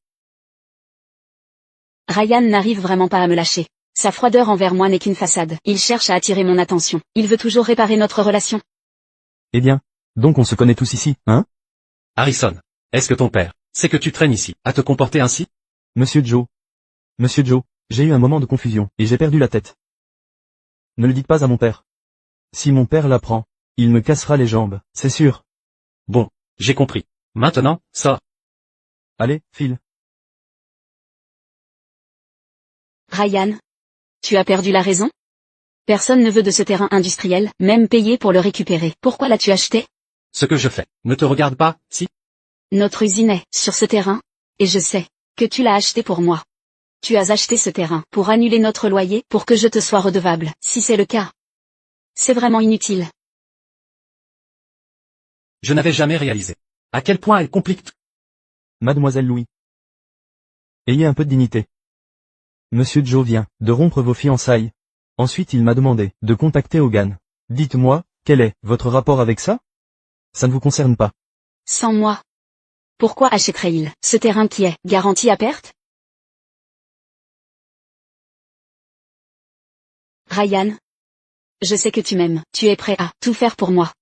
Ryan n'arrive vraiment pas à me lâcher. Sa froideur envers moi n'est qu'une façade. Il cherche à attirer mon attention. Il veut toujours réparer notre relation. Eh bien, donc on se connaît tous ici, hein? Harrison, est-ce que ton père sait que tu traînes ici, à te comporter ainsi? Monsieur Joe. Monsieur Joe, j'ai eu un moment de confusion, et j'ai perdu la tête. Ne le dites pas à mon père. Si mon père l'apprend, il me cassera les jambes, c'est sûr. Bon, j'ai compris. Maintenant, sors. Allez, file. Ryan? Tu as perdu la raison? Personne ne veut de ce terrain industriel, même payé pour le récupérer. Pourquoi l'as-tu acheté? Ce que je fais ne te regarde pas, si? Notre usine est sur ce terrain, et je sais que tu l'as acheté pour moi. Tu as acheté ce terrain pour annuler notre loyer, pour que je te sois redevable, si c'est le cas. C'est vraiment inutile. Je n'avais jamais réalisé à quel point elle complique tout. Mademoiselle Louis. Ayez un peu de dignité. Monsieur Joe vient de rompre vos fiançailles. Ensuite il m'a demandé de contacter Hogan. Dites-moi, quel est votre rapport avec ça? Ça ne vous concerne pas. Sans moi. Pourquoi achèterait-il ce terrain qui est garanti à perte? Ryan. Je sais que tu m'aimes, tu es prêt à tout faire pour moi.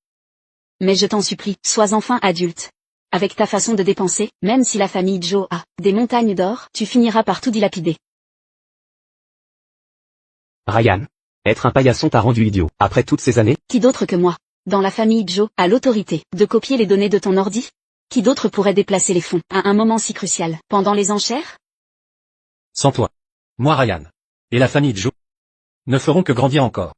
Mais je t'en supplie, sois enfin adulte. Avec ta façon de dépenser, même si la famille Joe a des montagnes d'or, tu finiras par tout dilapider. Ryan. Être un paillasson t'a rendu idiot. Après toutes ces années? Qui d'autre que moi, dans la famille Joe, a l'autorité de copier les données de ton ordi? Qui d'autre pourrait déplacer les fonds à un moment si crucial, pendant les enchères? Sans toi, moi Ryan, et la famille Joe, ne feront que grandir encore.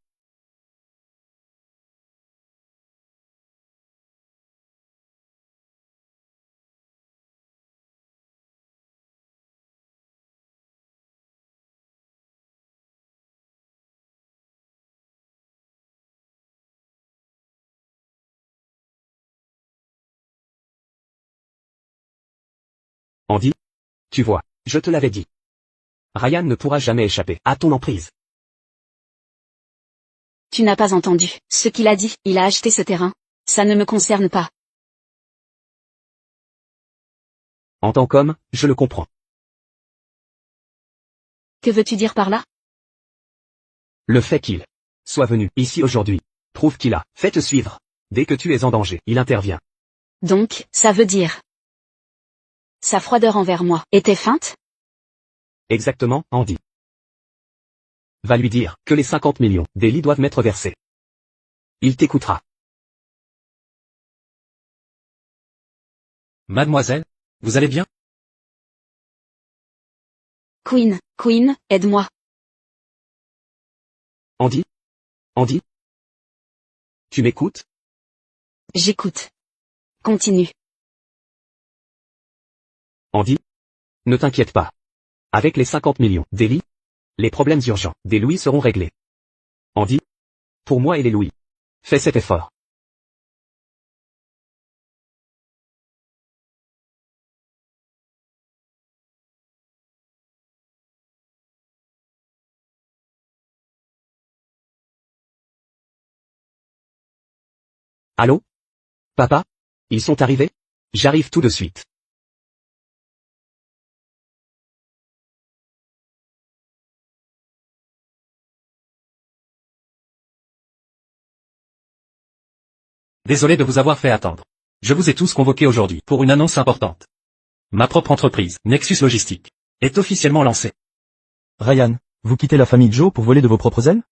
Andy? Tu vois, je te l'avais dit. Ryan ne pourra jamais échapper à ton emprise. Tu n'as pas entendu ce qu'il a dit, il a acheté ce terrain. Ça ne me concerne pas. En tant qu'homme, je le comprends. Que veux-tu dire par là? Le fait qu'il soit venu ici aujourd'hui prouve qu'il a fait te suivre. Dès que tu es en danger, il intervient. Donc, ça veut dire... Sa froideur envers moi était feinte? Exactement, Andy. Va lui dire que les 50 millions d'Ellie doivent m'être versés. Il t'écoutera. Mademoiselle, vous allez bien? Queen, aide-moi. Andy? Andy? Tu m'écoutes? J'écoute. Continue. Andy? Ne t'inquiète pas. Avec les 50 millions d'Ellie, les problèmes urgents des Louis seront réglés. Andy? Pour moi et les Louis. Fais cet effort. Allô? Papa? Ils sont arrivés? J'arrive tout de suite. Désolé de vous avoir fait attendre. Je vous ai tous convoqués aujourd'hui pour une annonce importante. Ma propre entreprise, Nexus Logistique, est officiellement lancée. Ryan, vous quittez la famille Joe pour voler de vos propres ailes?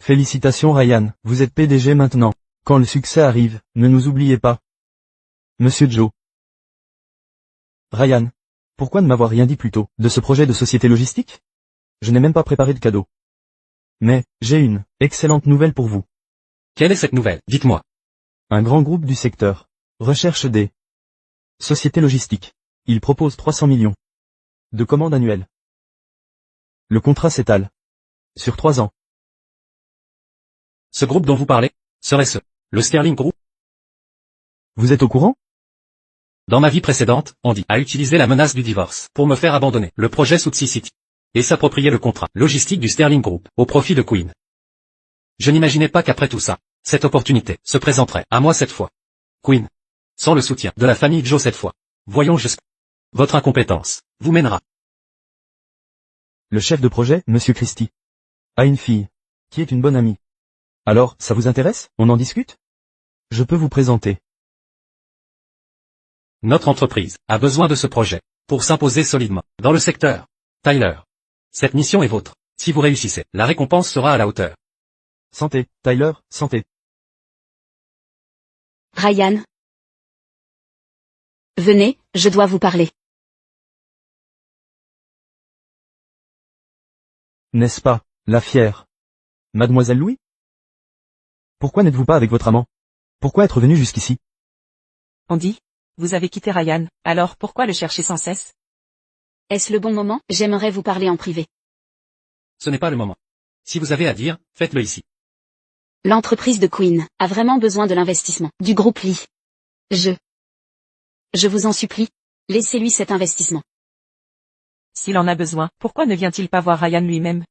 Félicitations Ryan, vous êtes PDG maintenant. Quand le succès arrive, ne nous oubliez pas. Monsieur Joe. Ryan, pourquoi ne m'avoir rien dit plus tôt de ce projet de société logistique? Je n'ai même pas préparé de cadeau. Mais, j'ai une excellente nouvelle pour vous. Quelle est cette nouvelle? Dites-moi. Un grand groupe du secteur recherche des sociétés logistiques. Il propose 300 millions de commandes annuelles. Le contrat s'étale sur 3 ans. Ce groupe dont vous parlez, serait-ce le Sterling Group? Vous êtes au courant? Dans ma vie précédente, Andy a utilisé la menace du divorce pour me faire abandonner le projet South City et s'approprier le contrat logistique du Sterling Group au profit de Queen. Je n'imaginais pas qu'après tout ça, cette opportunité se présenterait à moi cette fois. Queen, sans le soutien de la famille Joe cette fois, voyons jusqu'où votre incompétence vous mènera. Le chef de projet, Monsieur Christie, a une fille, qui est une bonne amie. Alors, ça vous intéresse? On en discute? Je peux vous présenter. Notre entreprise a besoin de ce projet pour s'imposer solidement dans le secteur. Tyler, cette mission est vôtre. Si vous réussissez, la récompense sera à la hauteur. Santé, Tyler, santé. Ryan. Venez, je dois vous parler. N'est-ce pas, la fière Mademoiselle Louis? Pourquoi n'êtes-vous pas avec votre amant? Pourquoi être venu jusqu'ici? Andy, vous avez quitté Ryan, alors pourquoi le chercher sans cesse? Est-ce le bon moment? J'aimerais vous parler en privé. Ce n'est pas le moment. Si vous avez à dire, faites-le ici. L'entreprise de Queen a vraiment besoin de l'investissement du groupe Lee. Je vous en supplie, laissez-lui cet investissement. S'il en a besoin, pourquoi ne vient-il pas voir Ryan lui-même?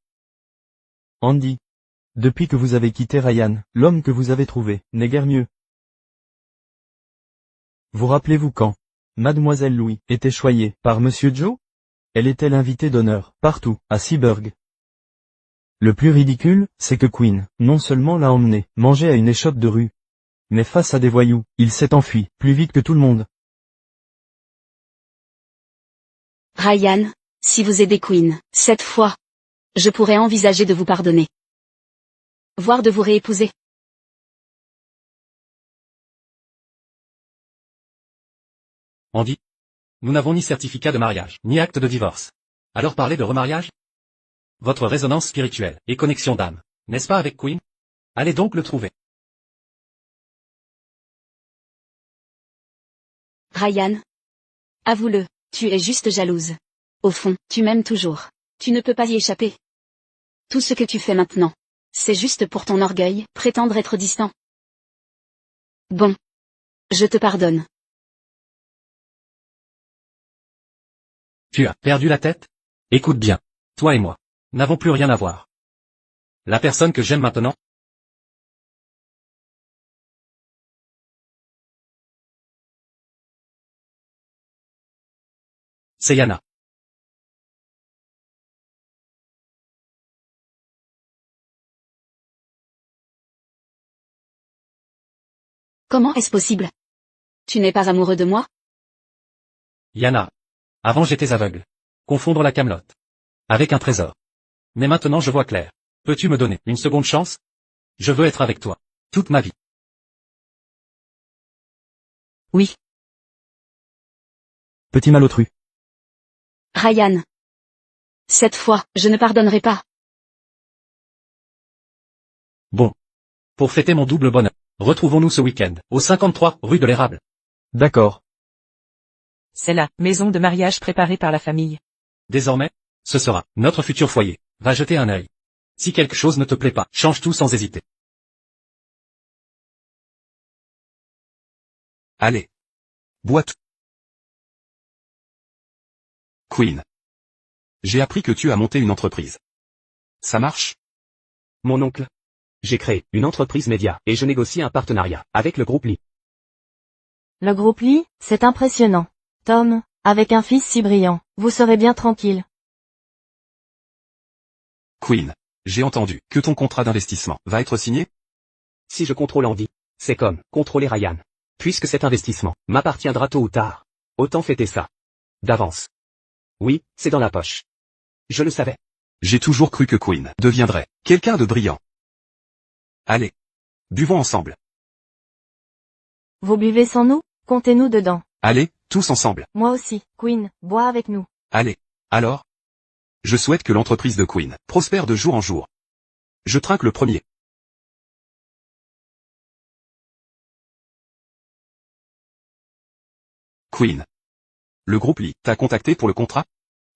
Andy. Depuis que vous avez quitté Ryan, l'homme que vous avez trouvé n'est guère mieux. Vous rappelez-vous quand Mademoiselle Louis était choyée par Monsieur Joe? Elle était l'invitée d'honneur, partout, à Seaburg. Le plus ridicule, c'est que Queen, non seulement l'a emmené manger à une échoppe de rue, mais face à des voyous, il s'est enfui, plus vite que tout le monde. Ryan, si vous aidez Queen, cette fois, je pourrais envisager de vous pardonner. Voire de vous réépouser. Andy, nous n'avons ni certificat de mariage, ni acte de divorce. Alors parler de remariage? Votre résonance spirituelle et connexion d'âme, n'est-ce pas avec Queen? Allez donc le trouver. Ryan. Avoue-le, tu es juste jalouse. Au fond, tu m'aimes toujours. Tu ne peux pas y échapper. Tout ce que tu fais maintenant, c'est juste pour ton orgueil, prétendre être distant. Bon. Je te pardonne. Tu as perdu la tête? Écoute bien. Toi et moi n'avons plus rien à voir. La personne que j'aime maintenant, c'est Yana. Comment est-ce possible? Tu n'es pas amoureux de moi? Yana. Avant j'étais aveugle. Confondre la camelote avec un trésor. Mais maintenant je vois clair. Peux-tu me donner une seconde chance? Je veux être avec toi toute ma vie. Oui. Petit malotru. Ryan. Cette fois, je ne pardonnerai pas. Bon. Pour fêter mon double bonheur, retrouvons-nous ce week-end, au 53 rue de l'Érable. D'accord. C'est la maison de mariage préparée par la famille. Désormais, ce sera notre futur foyer. Va jeter un œil. Si quelque chose ne te plaît pas, change tout sans hésiter. Allez. Bois tout. Queen. J'ai appris que tu as monté une entreprise. Ça marche? Mon oncle. J'ai créé une entreprise média et je négocie un partenariat avec le groupe Lee. Le groupe Lee, c'est impressionnant. Tom, avec un fils si brillant, vous serez bien tranquille. Queen. J'ai entendu que ton contrat d'investissement va être signé? Si je contrôle Andy, c'est comme contrôler Ryan. Puisque cet investissement m'appartiendra tôt ou tard. Autant fêter ça. D'avance. Oui, c'est dans la poche. Je le savais. J'ai toujours cru que Queen deviendrait quelqu'un de brillant. Allez. Buvons ensemble. Vous buvez sans nous? Comptez-nous dedans. Allez, tous ensemble. Moi aussi, Queen, bois avec nous. Allez. Alors? Je souhaite que l'entreprise de Queen prospère de jour en jour. Je trinque le premier. Queen. Le groupe Lee t'a contacté pour le contrat?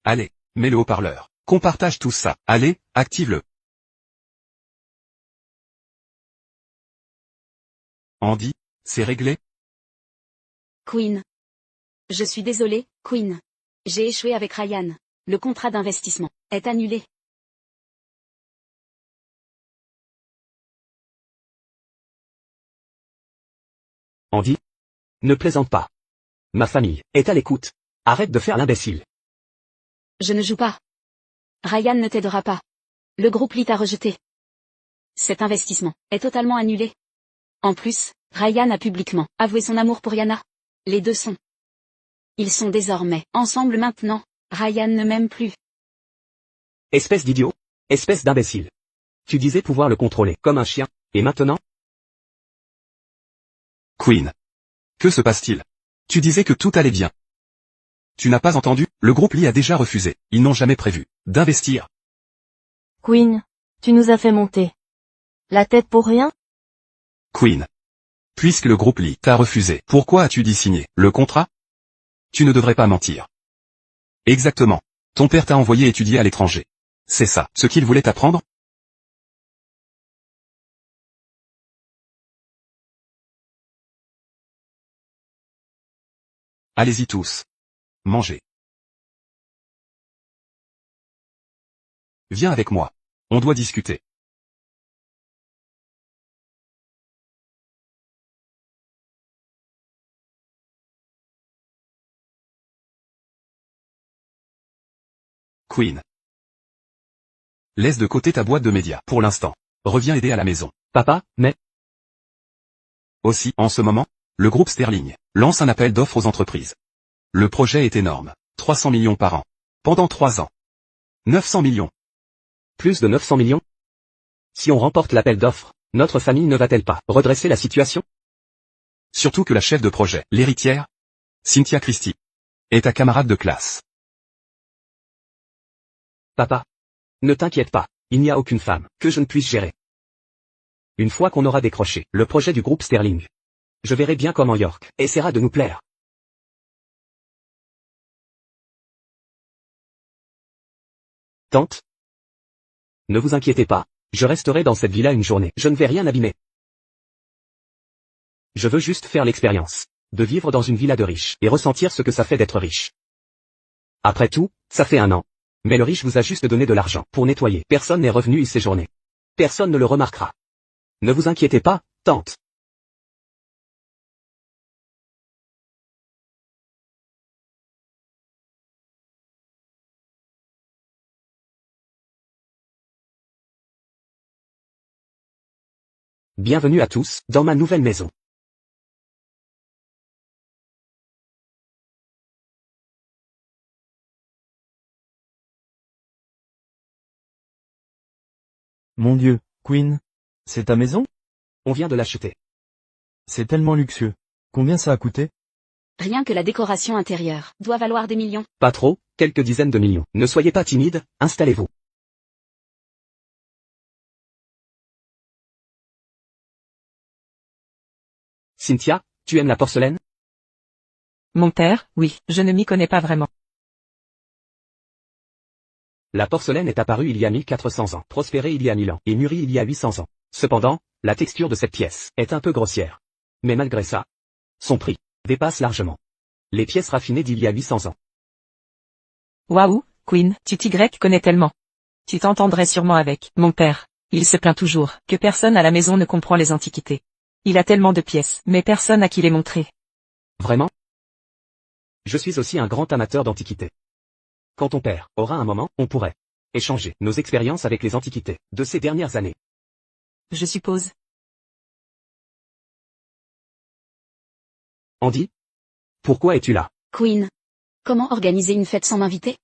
Allez, mets le haut-parleur. Qu'on partage tout ça. Allez, active-le. Andy, c'est réglé? Queen. Je suis désolée, Queen. J'ai échoué avec Ryan. Le contrat d'investissement est annulé. Andy? Ne plaisante pas. Ma famille est à l'écoute. Arrête de faire l'imbécile. Je ne joue pas. Ryan ne t'aidera pas. Le groupe Lee t'a rejeté. Cet investissement est totalement annulé. En plus, Ryan a publiquement avoué son amour pour Yana. Les deux sont. Ils sont désormais ensemble maintenant. Ryan ne m'aime plus. Espèce d'idiot. Espèce d'imbécile. Tu disais pouvoir le contrôler comme un chien, et maintenant? Queen. Que se passe-t-il? Tu disais que tout allait bien. Tu n'as pas entendu? Le groupe Lee a déjà refusé. Ils n'ont jamais prévu d'investir. Queen, tu nous as fait monter la tête pour rien? Queen. Puisque le groupe Lee t'a refusé, pourquoi as-tu dit signer le contrat? Tu ne devrais pas mentir. Exactement. Ton père t'a envoyé étudier à l'étranger. C'est ça, ce qu'il voulait apprendre? Allez-y tous. Mangez. Viens avec moi. On doit discuter. Queen. Laisse de côté ta boîte de médias pour l'instant. Reviens aider à la maison. Papa, mais... Aussi, en ce moment, le groupe Sterling lance un appel d'offres aux entreprises. Le projet est énorme. 300 millions par an. Pendant 3 ans. 900 millions. Plus de 900 millions? Si on remporte l'appel d'offres, notre famille ne va-t-elle pas redresser la situation? Surtout que la chef de projet, l'héritière, Cynthia Christie, est ta camarade de classe. Papa. Ne t'inquiète pas, il n'y a aucune femme que je ne puisse gérer. Une fois qu'on aura décroché le projet du groupe Sterling, je verrai bien comment York essaiera de nous plaire. Tante? Ne vous inquiétez pas, je resterai dans cette villa une journée, je ne vais rien abîmer. Je veux juste faire l'expérience de vivre dans une villa de riches et ressentir ce que ça fait d'être riche. Après tout, ça fait 1 an. Mais le riche vous a juste donné de l'argent pour nettoyer. Personne n'est revenu y séjourner. Personne ne le remarquera. Ne vous inquiétez pas, tante. Bienvenue à tous, dans ma nouvelle maison. Mon Dieu, Queen. C'est ta maison? On vient de l'acheter. C'est tellement luxueux. Combien ça a coûté? Rien que la décoration intérieure doit valoir des millions. Pas trop, quelques dizaines de millions. Ne soyez pas timide, installez-vous. Cynthia, tu aimes la porcelaine? Mon père, oui, je ne m'y connais pas vraiment. La porcelaine est apparue il y a 1400 ans, prospérée il y a 1000 ans, et mûrie il y a 800 ans. Cependant, la texture de cette pièce est un peu grossière. Mais malgré ça, son prix dépasse largement les pièces raffinées d'il y a 800 ans. Waouh, Queen, tu t'y connais tellement. Tu t'entendrais sûrement avec mon père. Il se plaint toujours que personne à la maison ne comprend les antiquités. Il a tellement de pièces, mais personne à qui les montrer. Vraiment? Je suis aussi un grand amateur d'antiquités. Quand ton père aura un moment, on pourrait échanger nos expériences avec les antiquités de ces dernières années. Je suppose. Andy? Pourquoi es-tu là? Queen. Comment organiser une fête sans m'inviter?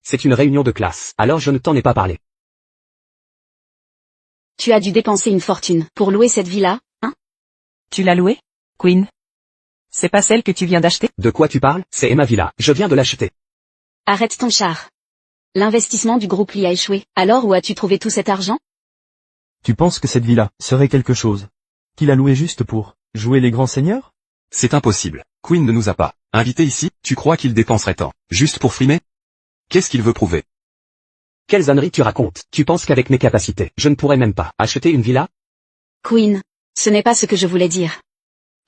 C'est une réunion de classe, alors je ne t'en ai pas parlé. Tu as dû dépenser une fortune pour louer cette villa, hein? Tu l'as louée, Queen? C'est pas celle que tu viens d'acheter? De quoi tu parles? C'est Emma Villa, je viens de l'acheter. Arrête ton char. L'investissement du groupe Lee a échoué, alors où as-tu trouvé tout cet argent? Tu penses que cette villa serait quelque chose qu'il a loué juste pour jouer les grands seigneurs? C'est impossible. Queen ne nous a pas invités ici, tu crois qu'il dépenserait tant juste pour frimer? Qu'est-ce qu'il veut prouver? Quelles âneries tu racontes? Tu penses qu'avec mes capacités, je ne pourrais même pas acheter une villa? Queen. Ce n'est pas ce que je voulais dire.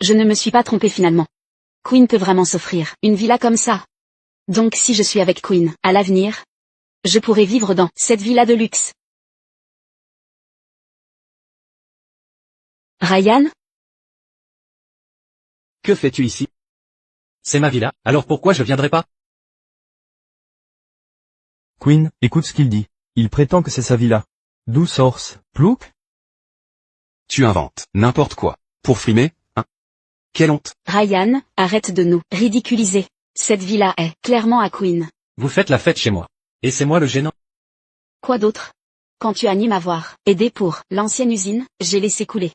Je ne me suis pas trompé finalement. Queen peut vraiment s'offrir une villa comme ça. Donc si je suis avec Queen, à l'avenir, je pourrai vivre dans cette villa de luxe. Ryan? Que fais-tu ici? C'est ma villa, alors pourquoi je viendrais pas? Queen, écoute ce qu'il dit. Il prétend que c'est sa villa. D'où sort-ce, Plouk? Tu inventes n'importe quoi. Pour frimer, hein? Quelle honte. Ryan, arrête de nous ridiculiser. Cette villa est clairement à Queen. Vous faites la fête chez moi. Et c'est moi le gênant. Quoi d'autre? Quand tu animes avoir aidé pour l'ancienne usine, j'ai laissé couler.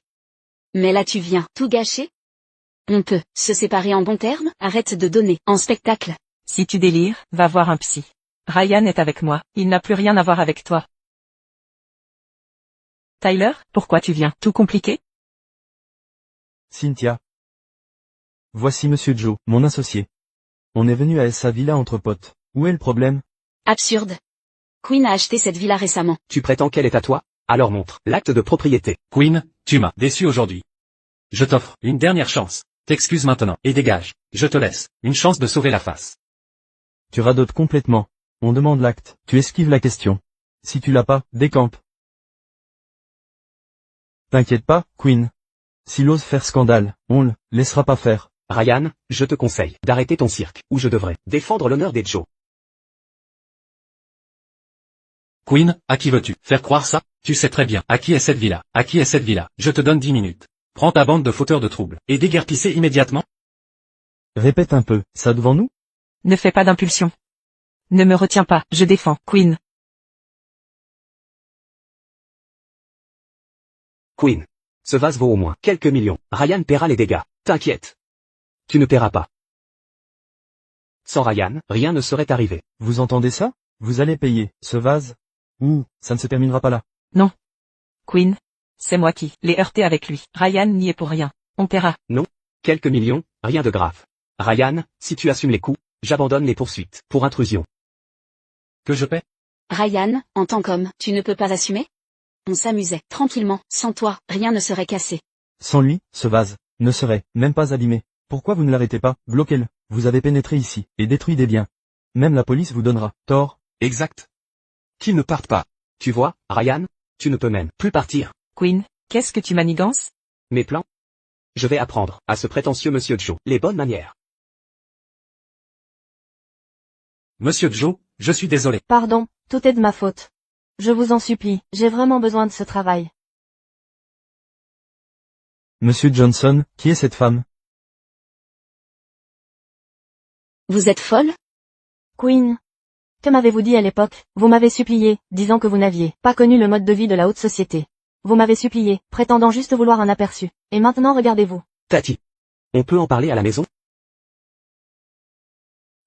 Mais là tu viens tout gâcher? On peut se séparer en bons termes? Arrête de donner en spectacle. Si tu délires, va voir un psy. Ryan est avec moi, il n'a plus rien à voir avec toi. Tyler, pourquoi tu viens tout compliqué? Cynthia. Voici Monsieur Joe, mon associé. On est venu à sa villa entre potes. Où est le problème? Absurde. Queen a acheté cette villa récemment. Tu prétends qu'elle est à toi? Alors montre l'acte de propriété. Queen, tu m'as déçu aujourd'hui. Je t'offre une dernière chance. T'excuses maintenant, et dégage. Je te laisse une chance de sauver la face. Tu radotes complètement. On demande l'acte. Tu esquives la question. Si tu l'as pas, décampe. T'inquiète pas, Queen. S'il ose faire scandale, on le laissera pas faire. Ryan, je te conseille d'arrêter ton cirque, ou je devrais défendre l'honneur des Joe. Queen, à qui veux-tu faire croire ça? Tu sais très bien à qui est cette villa. À qui est cette villa? Je te donne 10 minutes. Prends ta bande de fauteurs de troubles, et déguerpissez immédiatement. Répète un peu, ça devant nous? Ne fais pas d'impulsion. Ne me retiens pas, je défends, Queen. Queen. Ce vase vaut au moins quelques millions. Ryan paiera les dégâts. T'inquiète. Tu ne paieras pas. Sans Ryan, rien ne serait arrivé. Vous entendez ça? Vous allez payer, ce vase? Ou, ça ne se terminera pas là. Non. Queen. C'est moi qui l'ai heurté avec lui. Ryan n'y est pour rien. On paiera. Non. Quelques millions, rien de grave. Ryan, si tu assumes les coûts, j'abandonne les poursuites pour intrusion. Que je paie? Ryan, en tant qu'homme, tu ne peux pas assumer? On s'amusait tranquillement, sans toi, rien ne serait cassé. Sans lui, ce vase ne serait même pas abîmé. Pourquoi vous ne l'arrêtez pas? Bloquez-le. Vous avez pénétré ici, et détruit des biens. Même la police vous donnera tort. Exact. Qu'il ne parte pas. Tu vois, Ryan, tu ne peux même plus partir. Queen, qu'est-ce que tu manigances? Mes plans? Je vais apprendre à ce prétentieux Monsieur Joe les bonnes manières. Monsieur Joe, je suis désolé. Pardon, tout est de ma faute. Je vous en supplie, j'ai vraiment besoin de ce travail. Monsieur Johnson, qui est cette femme? Vous êtes folle? Queen. Que m'avez-vous dit à l'époque? Vous m'avez supplié, disant que vous n'aviez pas connu le mode de vie de la haute société. Vous m'avez supplié, prétendant juste vouloir un aperçu. Et maintenant regardez-vous. Tati. On peut en parler à la maison?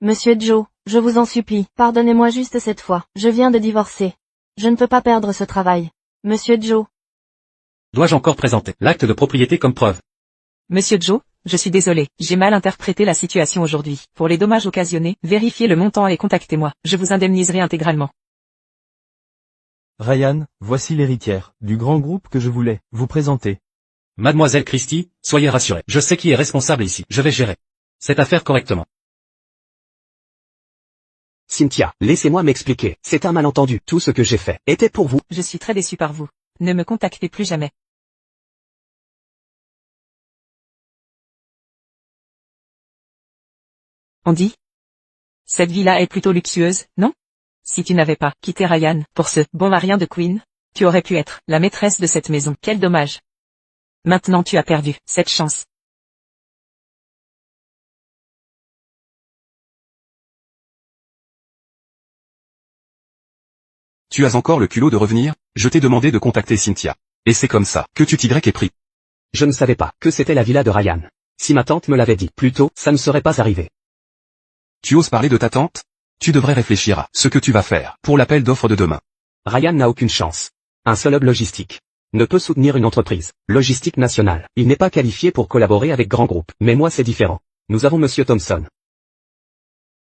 Monsieur Joe, je vous en supplie, pardonnez-moi juste cette fois, je viens de divorcer. Je ne peux pas perdre ce travail. Monsieur Joe. Dois-je encore présenter l'acte de propriété comme preuve? Monsieur Joe, je suis désolé, j'ai mal interprété la situation aujourd'hui. Pour les dommages occasionnés, vérifiez le montant et contactez-moi, je vous indemniserai intégralement. Ryan, voici l'héritière du grand groupe que je voulais vous présenter. Mademoiselle Christie, soyez rassurée. Je sais qui est responsable ici. Je vais gérer cette affaire correctement. Cynthia, laissez-moi m'expliquer. C'est un malentendu. Tout ce que j'ai fait était pour vous. Je suis très déçu par vous. Ne me contactez plus jamais. Andy? Cette villa est plutôt luxueuse, non? Si tu n'avais pas quitté Ryan pour ce bon marien de Queen, tu aurais pu être la maîtresse de cette maison. Quel dommage. Maintenant tu as perdu cette chance. Tu as encore le culot de revenir? Je t'ai demandé de contacter Cynthia. Et c'est comme ça que tu t'y es pris. Je ne savais pas que c'était la villa de Ryan. Si ma tante me l'avait dit plus tôt, ça ne serait pas arrivé. Tu oses parler de ta tante? Tu devrais réfléchir à ce que tu vas faire pour l'appel d'offres de demain. Ryan n'a aucune chance. Un seul hub logistique ne peut soutenir une entreprise logistique nationale. Il n'est pas qualifié pour collaborer avec grands groupes. Mais moi c'est différent. Nous avons Monsieur Thompson.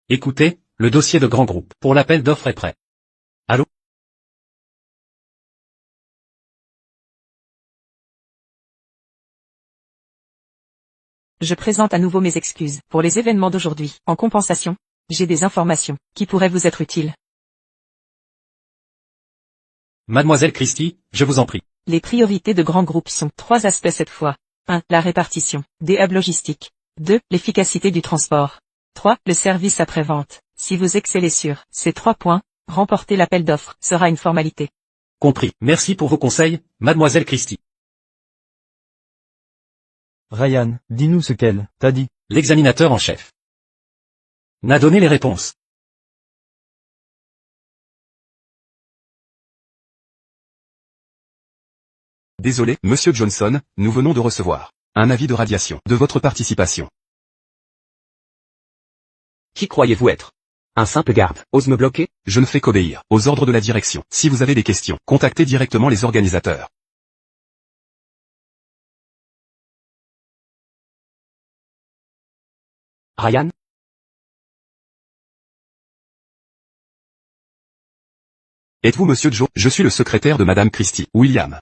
Écoutez, le dossier de grand groupe pour l'appel d'offres est prêt. Allô? Je présente à nouveau mes excuses pour les événements d'aujourd'hui. En compensation, j'ai des informations qui pourraient vous être utiles. Mademoiselle Christie, je vous en prie. Les priorités de grands groupes sont 3 aspects cette fois. 1. La répartition des hubs logistiques. 2. L'efficacité du transport. 3. Le service après-vente. Si vous excellez sur ces 3 points, remporter l'appel d'offres sera une formalité. Compris. Merci pour vos conseils, Mademoiselle Christie. Ryan, dis-nous ce qu'elle t'a dit. L'examinateur en chef n'a donné les réponses. Désolé, Monsieur Johnson, nous venons de recevoir un avis de radiation de votre participation. Qui croyez-vous être? Un simple garde ose me bloquer? Je ne fais qu'obéir aux ordres de la direction. Si vous avez des questions, contactez directement les organisateurs. Ryan? Êtes-vous Monsieur Joe? Je suis le secrétaire de Madame Christie. William.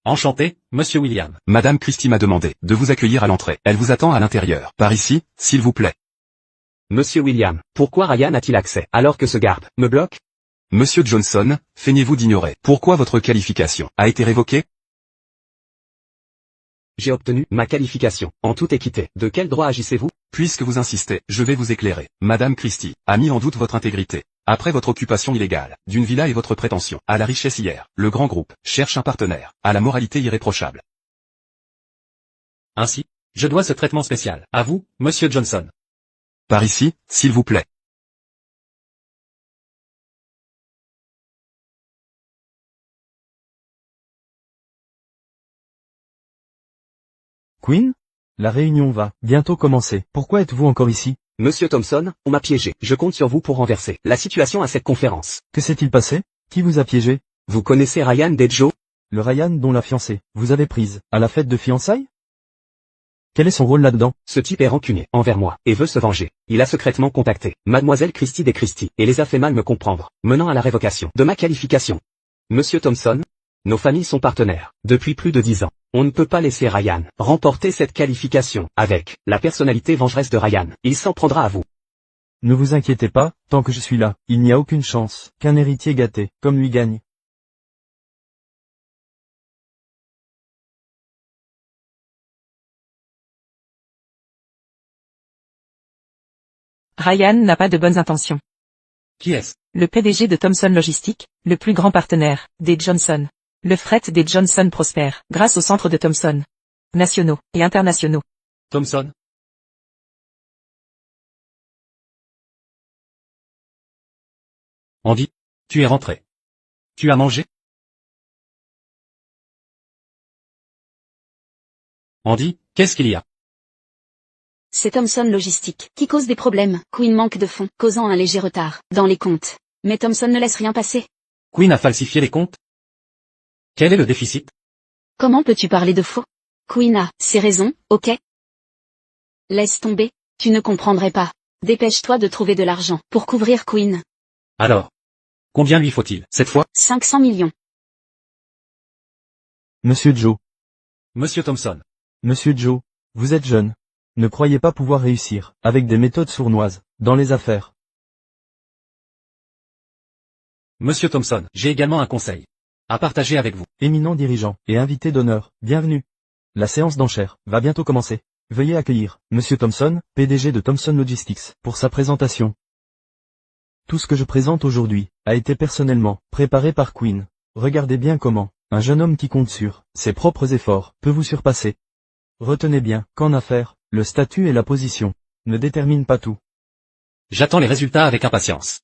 Enchanté, Monsieur William. Madame Christie m'a demandé de vous accueillir à l'entrée. Elle vous attend à l'intérieur. Par ici, s'il vous plaît. Monsieur William, pourquoi Ryan a-t-il accès alors que ce garde me bloque? Monsieur Johnson, feignez-vous d'ignorer pourquoi votre qualification a été révoquée? J'ai obtenu ma qualification, en toute équité. De quel droit agissez-vous? Puisque vous insistez, je vais vous éclairer. Madame Christie a mis en doute votre intégrité. Après votre occupation illégale d'une villa et votre prétention à la richesse hier, le grand groupe cherche un partenaire à la moralité irréprochable. Ainsi, je dois ce traitement spécial à vous, Monsieur Johnson. Par ici, s'il vous plaît. Queen? La réunion va bientôt commencer. Pourquoi êtes-vous encore ici? Monsieur Thompson, on m'a piégé. Je compte sur vous pour renverser la situation à cette conférence. Que s'est-il passé? Qui vous a piégé? Vous connaissez Ryan Dejo? Le Ryan dont la fiancée vous avez prise à la fête de fiançailles? Quel est son rôle là-dedans? Ce type est rancunier envers moi et veut se venger. Il a secrètement contacté Mademoiselle Christie des Christie et les a fait mal me comprendre, menant à la révocation de ma qualification. Monsieur Thompson, nos familles sont partenaires depuis plus de 10 ans. On ne peut pas laisser Ryan remporter cette qualification avec la personnalité vengeresse de Ryan. Il s'en prendra à vous. Ne vous inquiétez pas, tant que je suis là, il n'y a aucune chance qu'un héritier gâté comme lui gagne. Ryan n'a pas de bonnes intentions. Qui est-ce? Le PDG de Thomson Logistique, le plus grand partenaire des Johnson. Le fret des Johnson prospère grâce au centre de Thomson. Nationaux et internationaux. Thompson? Andy, tu es rentré. Tu as mangé? Andy, qu'est-ce qu'il y a? C'est Thomson Logistique qui cause des problèmes. Queen manque de fonds, causant un léger retard dans les comptes. Mais Thomson ne laisse rien passer. Queen a falsifié les comptes? Quel est le déficit? Comment peux-tu parler de faux? Queen a ses raisons, ok? Laisse tomber, tu ne comprendrais pas. Dépêche-toi de trouver de l'argent pour couvrir Queen. Alors, combien lui faut-il, cette fois? 500 millions. Monsieur Joe. Monsieur Thompson. Monsieur Joe, vous êtes jeune. Ne croyez pas pouvoir réussir avec des méthodes sournoises dans les affaires. Monsieur Thompson, j'ai également un conseil à partager avec vous. Éminent dirigeant et invité d'honneur, bienvenue. La séance d'enchères va bientôt commencer. Veuillez accueillir Monsieur Thompson, PDG de Thomson Logistics, pour sa présentation. Tout ce que je présente aujourd'hui a été personnellement préparé par Quinn. Regardez bien comment un jeune homme qui compte sur ses propres efforts peut vous surpasser. Retenez bien qu'en affaires, le statut et la position ne déterminent pas tout. J'attends les résultats avec impatience.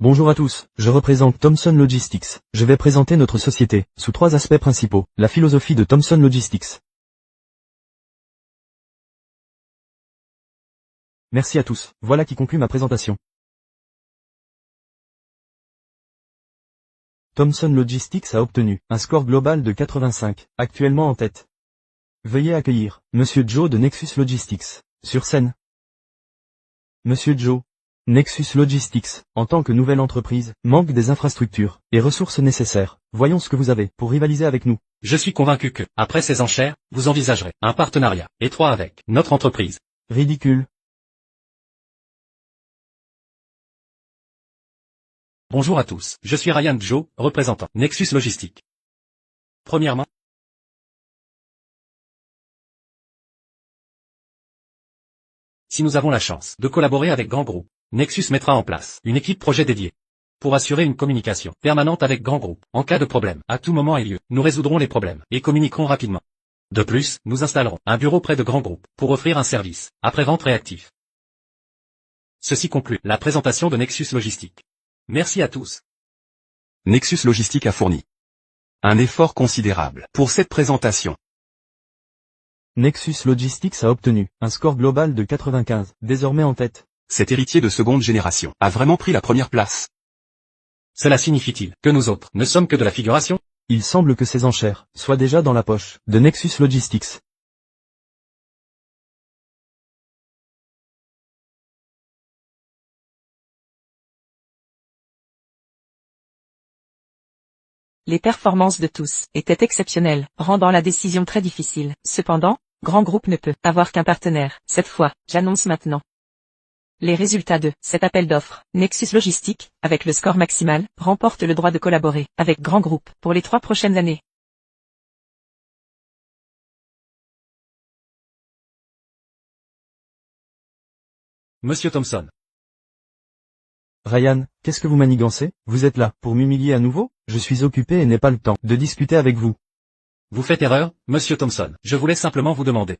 Bonjour à tous, je représente Thomson Logistics. Je vais présenter notre société sous 3 aspects principaux. La philosophie de Thomson Logistics. Merci à tous, voilà qui conclut ma présentation. Thomson Logistics a obtenu un score global de 85, actuellement en tête. Veuillez accueillir Monsieur Joe de Nexus Logistics, sur scène. Monsieur Joe, Nexus Logistics, en tant que nouvelle entreprise, manque des infrastructures et ressources nécessaires. Voyons ce que vous avez pour rivaliser avec nous. Je suis convaincu que, après ces enchères, vous envisagerez un partenariat étroit avec notre entreprise. Ridicule. Bonjour à tous, je suis Ryan Joe, représentant Nexus Logistics. Premièrement, si nous avons la chance de collaborer avec Grand Groupe, Nexus mettra en place une équipe projet dédiée pour assurer une communication permanente avec Grand Groupe. En cas de problème, à tout moment et lieu, nous résoudrons les problèmes et communiquerons rapidement. De plus, nous installerons un bureau près de Grand Groupe pour offrir un service après-vente réactif. Ceci conclut la présentation de Nexus Logistics. Merci à tous. Nexus Logistics a fourni un effort considérable pour cette présentation. Nexus Logistics a obtenu un score global de 95, désormais en tête. Cet héritier de seconde génération a vraiment pris la première place. Cela signifie-t-il que nous autres ne sommes que de la figuration? Il semble que ces enchères soient déjà dans la poche de Nexus Logistics. Les performances de tous étaient exceptionnelles, rendant la décision très difficile. Cependant, Grand Groupe ne peut avoir qu'un partenaire. Cette fois, j'annonce maintenant les résultats de cet appel d'offres. Nexus Logistics, avec le score maximal, remporte le droit de collaborer avec Grand Groupe pour les 3 prochaines années. Monsieur Thompson. Ryan, qu'est-ce que vous manigancez? Vous êtes là pour m'humilier à nouveau? Je suis occupé et n'ai pas le temps de discuter avec vous. Vous faites erreur, Monsieur Thompson. Je voulais simplement vous demander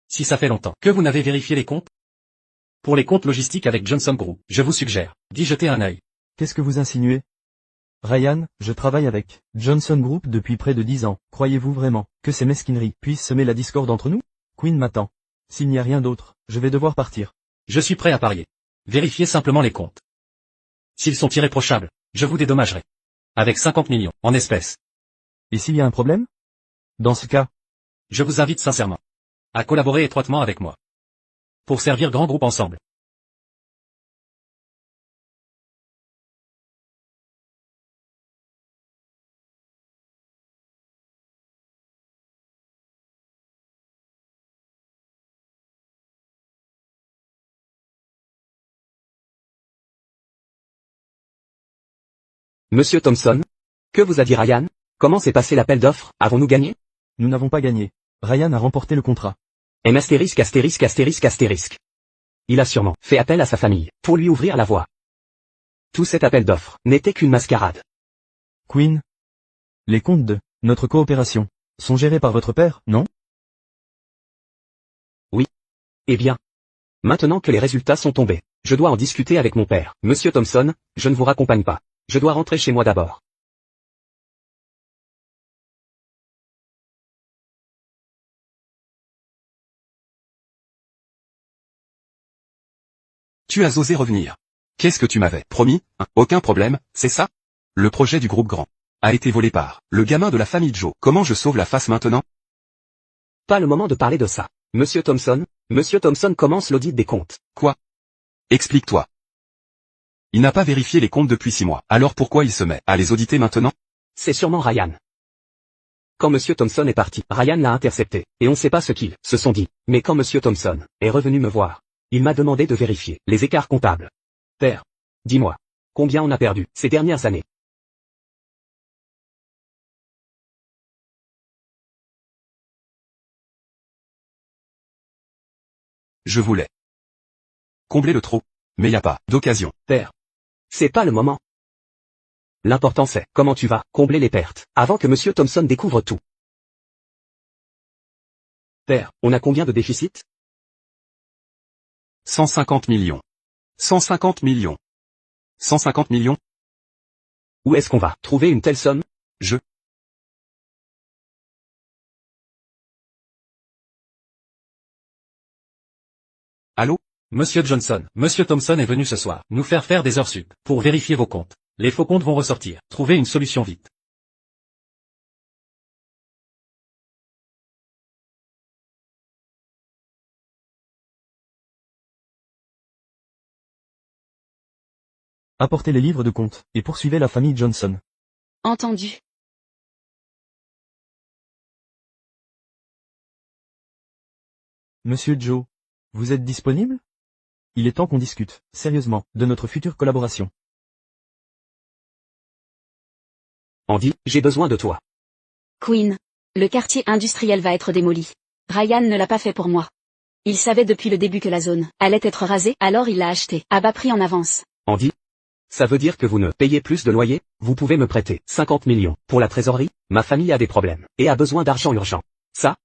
si ça fait longtemps que vous n'avez vérifié les comptes. Pour les comptes logistiques avec Johnson Group, je vous suggère d'y jeter un œil. Qu'est-ce que vous insinuez? Ryan, je travaille avec Johnson Group depuis près de 10 ans. Croyez-vous vraiment que ces mesquineries puissent semer la discorde entre nous? Quinn m'attend. S'il n'y a rien d'autre, je vais devoir partir. Je suis prêt à parier. Vérifiez simplement les comptes. S'ils sont irréprochables, je vous dédommagerai. Avec 50 millions, en espèces. Et s'il y a un problème? Dans ce cas, je vous invite sincèrement à collaborer étroitement avec moi pour servir Grand Groupe ensemble. Monsieur Thompson? Que vous a dit Ryan? Comment s'est passé l'appel d'offres? Avons-nous gagné? nous n'avons pas gagné. Ryan a remporté le contrat. M astérisque astérisque astérisque astérisque. Il a sûrement fait appel à sa famille pour lui ouvrir la voie. Tout cet appel d'offres n'était qu'une mascarade. Quinn, les comptes de notre coopération sont gérés par votre père, non? Eh bien, maintenant que les résultats sont tombés, je dois en discuter avec mon père. Monsieur Thompson, je ne vous raccompagne pas. Je dois rentrer chez moi d'abord. Tu as osé revenir. Qu'est-ce que tu m'avais promis? Aucun problème, c'est ça? Le projet du groupe Grand a été volé par le gamin de la famille Joe. Comment je sauve la face maintenant? Pas le moment de parler de ça. Monsieur Thompson commence l'audit des comptes. Quoi? Explique-toi. Il n'a pas vérifié les comptes depuis 6 mois. Alors pourquoi il se met à les auditer maintenant? C'est sûrement Ryan. Quand Monsieur Thompson est parti, Ryan l'a intercepté, et on ne sait pas ce qu'ils se sont dit. Mais quand Monsieur Thompson est revenu me voir, il m'a demandé de vérifier les écarts comptables. Père, dis-moi, Combien on a perdu ces dernières années? Je voulais combler le trou, mais y a pas d'occasion. Père. C'est pas le moment. L'important c'est comment tu vas combler les pertes, avant que Monsieur Thompson découvre tout. Père, on a combien de déficit? 150 millions. 150 millions. 150 millions? Où est-ce qu'on va trouver une telle somme? Allô? Monsieur Johnson, Monsieur Thompson est venu ce soir nous faire des heures sup pour vérifier vos comptes. Les faux comptes vont ressortir. Trouvez une solution vite. Apportez les livres de compte, et poursuivez la famille Johnson. Entendu. Monsieur Joe, vous êtes disponible? Il est temps qu'on discute, sérieusement, de notre future collaboration. Andy, j'ai besoin de toi. Queen. Le quartier industriel va être démoli. Ryan ne l'a pas fait pour moi. Il savait depuis le début que la zone allait être rasée, alors il l'a acheté, à bas prix en avance. Andy? Ça veut dire que vous ne payez plus de loyer? Vous pouvez me prêter 50 millions pour la trésorerie? Ma famille a des problèmes, et a besoin d'argent urgent. Ça?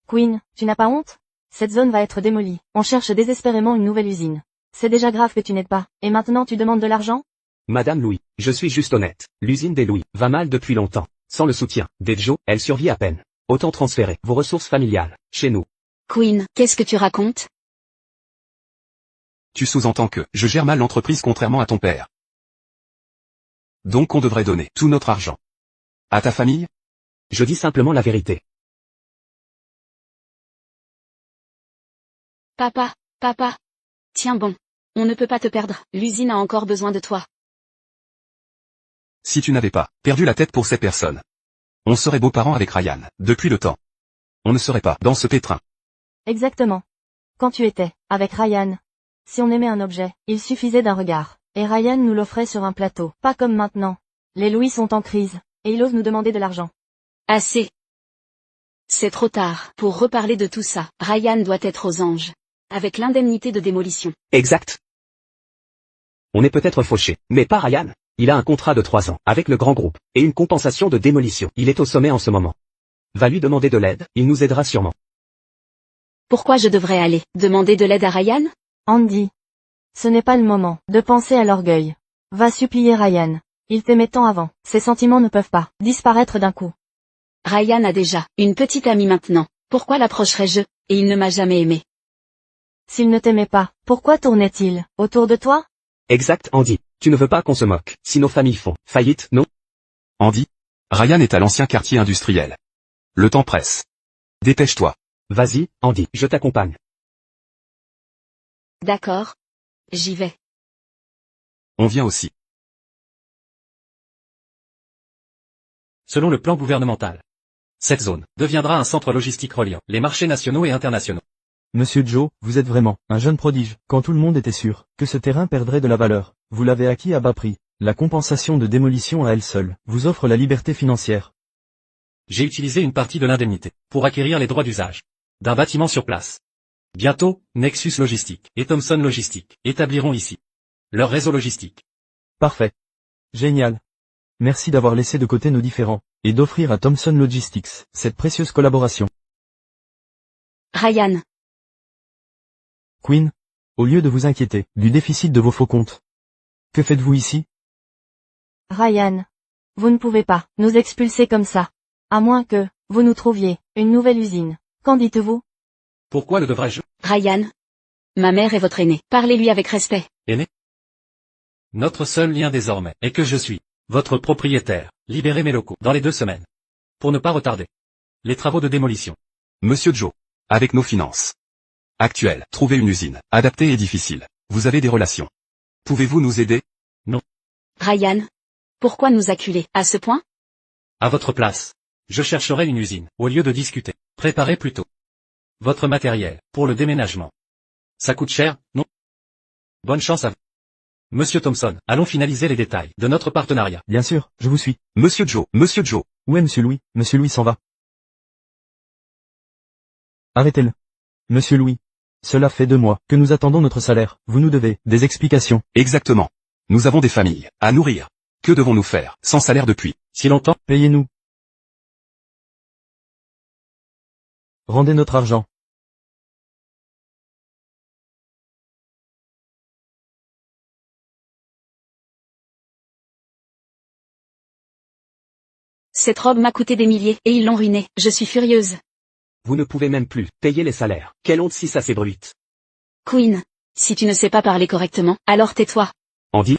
Queen, tu n'as pas honte? Cette zone va être démolie. On cherche désespérément une nouvelle usine. C'est déjà grave que tu n'aides pas. Et maintenant tu demandes de l'argent? Madame Louis, je suis juste honnête. L'usine des Louis va mal depuis longtemps. Sans le soutien des Joe, elle survit à peine. Autant transférer vos ressources familiales chez nous. Queen, qu'est-ce que tu racontes? Tu sous-entends que je gère mal l'entreprise contrairement à ton père. Donc on devrait donner tout notre argent à ta famille? Je dis simplement la vérité. Papa. Tiens bon. On ne peut pas te perdre, l'usine a encore besoin de toi. Si tu n'avais pas perdu la tête pour ces personnes, on serait beaux-parents avec Ryan, depuis le temps. On ne serait pas dans ce pétrin. Exactement. Quand tu étais avec Ryan. Si on aimait un objet, il suffisait d'un regard. Et Ryan nous l'offrait sur un plateau. Pas comme maintenant. Les Louis sont en crise. Et il ose nous demander de l'argent. Assez. C'est trop tard pour reparler de tout ça. Ryan doit être aux anges. Avec l'indemnité de démolition. Exact. On est peut-être fauché, mais pas Ryan. Il a un contrat de 3 ans avec le grand groupe, et une compensation de démolition. Il est au sommet en ce moment. Va lui demander de l'aide, il nous aidera sûrement. Pourquoi je devrais aller demander de l'aide à Ryan? Andy. Ce n'est pas le moment de penser à l'orgueil. Va supplier Ryan. Il t'aimait tant avant. Ses sentiments ne peuvent pas disparaître d'un coup. Ryan a déjà une petite amie maintenant. Pourquoi l'approcherais-je? Et il ne m'a jamais aimé. S'il ne t'aimait pas, pourquoi tournait-il autour de toi? Exact, Andy. Tu ne veux pas qu'on se moque, si nos familles font faillite, non? Andy? Ryan est à l'ancien quartier industriel. Le temps presse. Dépêche-toi. Vas-y, Andy, je t'accompagne. D'accord. J'y vais. On vient aussi. Selon le plan gouvernemental, cette zone deviendra un centre logistique reliant les marchés nationaux et internationaux. Monsieur Joe, vous êtes vraiment un jeune prodige. Quand tout le monde était sûr que ce terrain perdrait de la valeur, vous l'avez acquis à bas prix. La compensation de démolition à elle seule vous offre la liberté financière. J'ai utilisé une partie de l'indemnité pour acquérir les droits d'usage d'un bâtiment sur place. Bientôt, Nexus Logistique et Thomson Logistique établiront ici leur réseau logistique. Parfait. Génial. Merci d'avoir laissé de côté nos différends, et d'offrir à Thomson Logistics cette précieuse collaboration. Ryan. Queen, au lieu de vous inquiéter du déficit de vos faux comptes, que faites-vous ici? Ryan. Vous ne pouvez pas nous expulser comme ça. À moins que vous nous trouviez une nouvelle usine. Qu'en dites-vous? Pourquoi le devrais-je? Ryan. Ma mère est votre aînée. Parlez-lui avec respect. Aîné? Notre seul lien désormais est que je suis votre propriétaire. Libérez mes locaux dans les 2 semaines. Pour ne pas retarder les travaux de démolition. Monsieur Joe. Avec nos finances actuelles, trouver une usine adaptée est difficile. Vous avez des relations. Pouvez-vous nous aider? Ryan. Pourquoi nous acculer à ce point? À votre place, je chercherai une usine, au lieu de discuter. Préparez plutôt votre matériel pour le déménagement. Ça coûte cher, non? Bonne chance à vous. Monsieur Thompson, allons finaliser les détails de notre partenariat. Bien sûr, je vous suis. Monsieur Joe, Où est Monsieur Louis? Monsieur Louis s'en va. Arrêtez-le. Monsieur Louis. Cela fait 2 mois que nous attendons notre salaire. Vous nous devez des explications. exactement. Nous avons des familles à nourrir. Que devons-nous faire sans salaire depuis Si longtemps, Payez-nous. Rendez notre argent. Cette robe m'a coûté des milliers et ils l'ont ruinée. Je suis furieuse. Vous ne pouvez même plus payer les salaires. Quelle honte si ça s'ébruite. Queen, si tu ne sais pas parler correctement, alors tais-toi. Andy?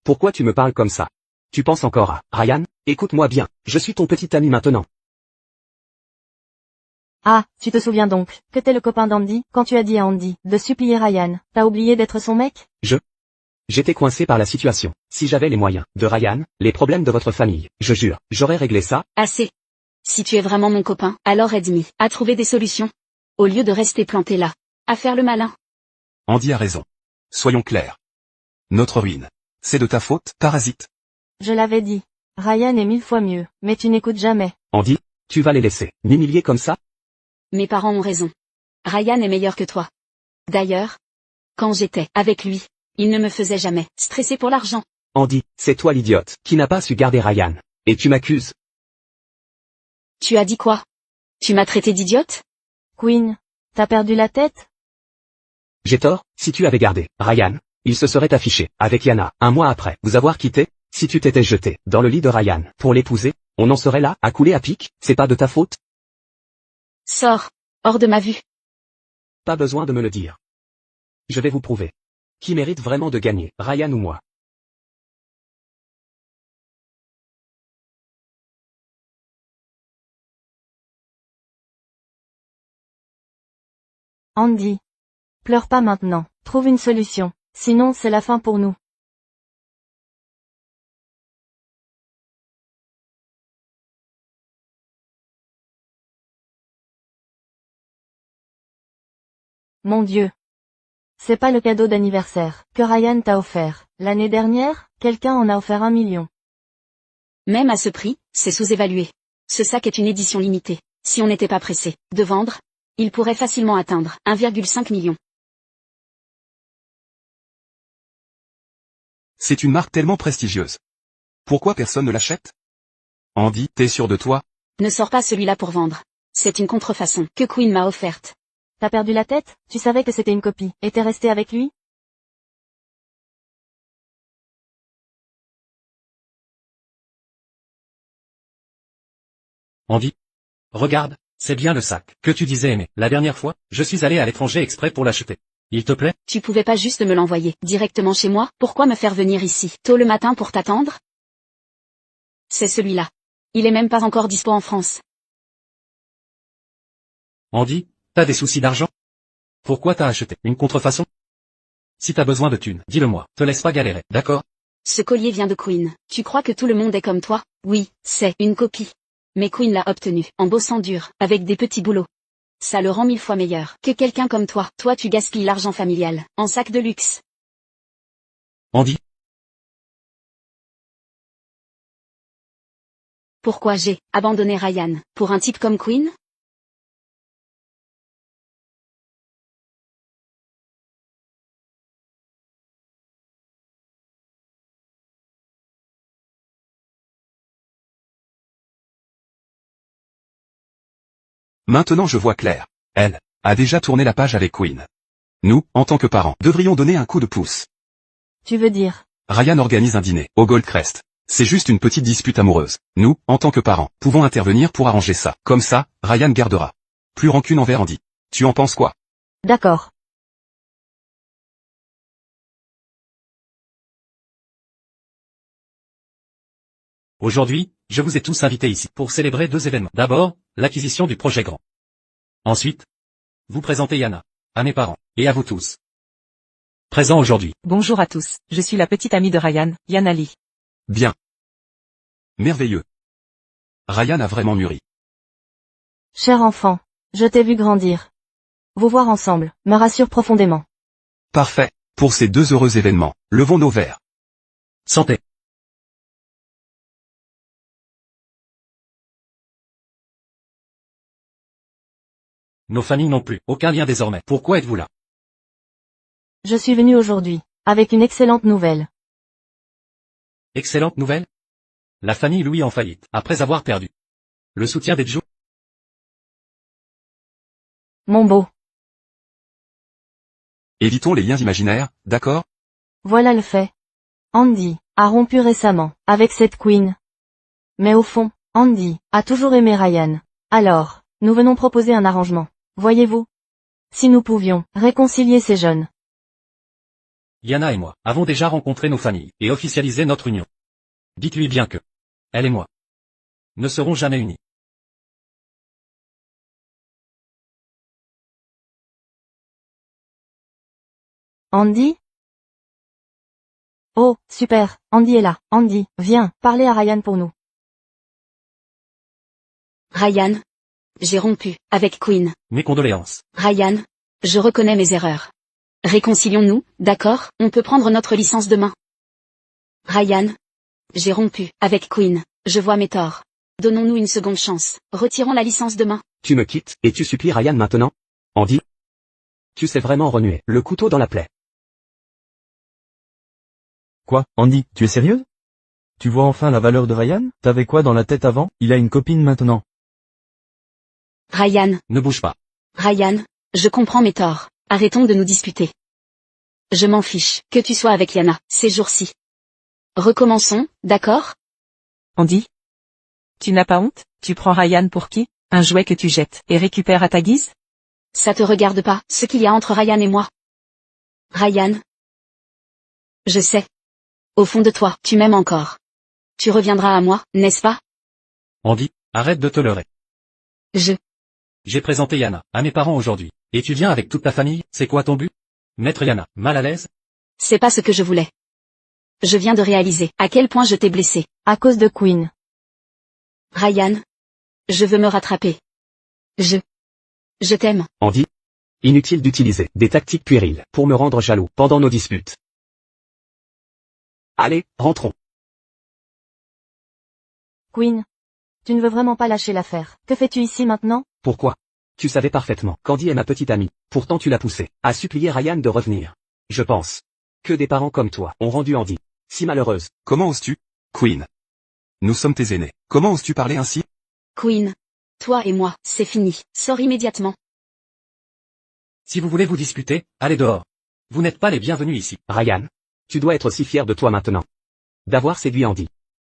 Pourquoi tu me parles comme ça? Tu penses encore à Ryan? Écoute-moi bien, je suis ton petit ami maintenant. Ah, tu te souviens donc, que t'es le copain d'Andy, quand tu as dit à Andy, de supplier Ryan, t'as oublié d'être son mec? J'étais coincé par la situation. Si j'avais les moyens de Ryan, les problèmes de votre famille, je jure, j'aurais réglé ça. Assez. Si tu es vraiment mon copain, alors aide-moi à trouver des solutions. Au lieu de rester planté là, à faire le malin. Andy a raison. Soyons clairs. Notre ruine. C'est de ta faute, parasite. Je l'avais dit. Ryan est 1000 fois mieux, mais tu n'écoutes jamais. Andy, tu vas les laisser m'humilier comme ça? Mes parents ont raison. Ryan est meilleur que toi. D'ailleurs, quand j'étais avec lui, il ne me faisait jamais stresser pour l'argent. Andy, c'est toi l'idiote qui n'a pas su garder Ryan. Et tu m'accuses? Tu as dit quoi? Tu m'as traité d'idiote? Queen, t'as perdu la tête? J'ai tort, si tu avais gardé Ryan, il se serait affiché avec Yana 1 mois après vous avoir quitté. Si tu t'étais jeté dans le lit de Ryan pour l'épouser, on en serait là à couler à pic. C'est pas de ta faute? Sors, hors de ma vue. Pas besoin de me le dire. Je vais vous prouver. Qui mérite vraiment de gagner, Ryan ou moi? Andy. Pleure pas maintenant, trouve une solution, sinon c'est la fin pour nous. Mon Dieu. C'est pas le cadeau d'anniversaire que Ryan t'a offert. L'année dernière, quelqu'un en a offert 1 million. Même à ce prix, c'est sous-évalué. Ce sac est une édition limitée. Si on n'était pas pressé de vendre, il pourrait facilement atteindre 1,5 million. C'est une marque tellement prestigieuse. Pourquoi personne ne l'achète? Andy, t'es sûr de toi? Ne sors pas celui-là pour vendre. C'est une contrefaçon que Queen m'a offerte. T'as perdu la tête? Tu savais que c'était une copie, et t'es resté avec lui? Andy. Regarde, c'est bien le sac que tu disais aimer. La dernière fois, je suis allé à l'étranger exprès pour l'acheter. Il te plaît? Tu pouvais pas juste me l'envoyer directement chez moi? Pourquoi me faire venir ici tôt le matin pour t'attendre? C'est celui-là. Il est même pas encore dispo en France. Andy, t'as des soucis d'argent? Pourquoi t'as acheté une contrefaçon? Si t'as besoin de thunes, dis-le-moi, te laisse pas galérer, d'accord? Ce collier vient de Queen. Tu crois que tout le monde est comme toi? Oui, c'est une copie. Mais Queen l'a obtenu, en bossant dur, avec des petits boulots. Ça le rend 1000 fois meilleur que quelqu'un comme toi. Toi tu gaspilles l'argent familial, en sac de luxe. Andy. Pourquoi j'ai abandonné Ryan pour un type comme Queen? Maintenant je vois clair. Elle a déjà tourné la page avec Queen. Nous, en tant que parents, devrions donner un coup de pouce. Tu veux dire? Ryan organise un dîner au Goldcrest. C'est juste une petite dispute amoureuse. Nous, en tant que parents, pouvons intervenir pour arranger ça. Comme ça, Ryan gardera plus rancune envers Andy. Tu en penses quoi? D'accord. Aujourd'hui, je vous ai tous invités ici pour célébrer 2 événements. D'abord, l'acquisition du projet grand. Ensuite, vous présenter Yana, à mes parents, et à vous tous. Présents aujourd'hui. Bonjour à tous, je suis la petite amie de Ryan, Yana Lee. Bien. Merveilleux. Ryan a vraiment mûri. Cher enfant, je t'ai vu grandir. Vous voir ensemble, me rassure profondément. Parfait. Pour ces 2 heureux événements, levons nos verres. Santé. Nos familles n'ont plus aucun lien désormais. Pourquoi êtes-vous là? Je suis venu aujourd'hui, avec une excellente nouvelle. Excellente nouvelle? La famille Louis en faillite, après avoir perdu le soutien des Joe. Mon beau. Évitons les liens imaginaires, d'accord? Voilà le fait. Andy a rompu récemment avec cette Queen. Mais au fond, Andy a toujours aimé Ryan. Alors, nous venons proposer un arrangement. Voyez-vous? Si nous pouvions réconcilier ces jeunes. Yana et moi avons déjà rencontré nos familles et officialisé notre union. Dites-lui bien que elle et moi ne serons jamais unis. Andy? Oh, super, Andy est là. Andy, viens, parler à Ryan pour nous. Ryan. J'ai rompu avec Queen. Mes condoléances. Ryan. Je reconnais mes erreurs. Réconcilions-nous, d'accord? On peut prendre notre licence demain. Ryan. J'ai rompu avec Queen. Je vois mes torts. Donnons-nous une seconde chance. Retirons la licence demain. Tu me quittes, et tu supplies Ryan maintenant? Andy? Tu sais vraiment remuer le couteau dans la plaie. Quoi, Andy, tu es sérieux? Tu vois enfin la valeur de Ryan? T'avais quoi dans la tête avant? Il a une copine maintenant. Ryan. Ne bouge pas. Ryan. Je comprends mes torts. Arrêtons de nous disputer. Je m'en fiche que tu sois avec Yana ces jours-ci. Recommençons, d'accord? Andy? Tu n'as pas honte? Tu prends Ryan pour qui? Un jouet que tu jettes et récupères à ta guise? Ça te regarde pas, ce qu'il y a entre Ryan et moi. Ryan. Je sais. Au fond de toi, tu m'aimes encore. Tu reviendras à moi, n'est-ce pas? Andy, arrête de te leurrer. J'ai présenté Yana à mes parents aujourd'hui. Et tu viens avec toute ta famille, c'est quoi ton but? Mettre Yana mal à l'aise? C'est pas ce que je voulais. Je viens de réaliser à quel point je t'ai blessé. À cause de Queen. Ryan. Je veux me rattraper. Je t'aime. Andy? Inutile d'utiliser des tactiques puériles pour me rendre jaloux pendant nos disputes. Allez, rentrons. Queen. Tu ne veux vraiment pas lâcher l'affaire. Que fais-tu ici maintenant? Pourquoi? Tu savais parfaitement qu'Andy est ma petite amie. Pourtant tu l'as poussée à supplier Ryan de revenir. Je pense que des parents comme toi ont rendu Andy si malheureuse. Comment oses-tu? Queen. Nous sommes tes aînés. Comment oses-tu parler ainsi? Queen. Toi et moi, c'est fini. Sors immédiatement. Si vous voulez vous disputer, allez dehors. Vous n'êtes pas les bienvenus ici. Ryan. Tu dois être si fier de toi maintenant. D'avoir séduit Andy.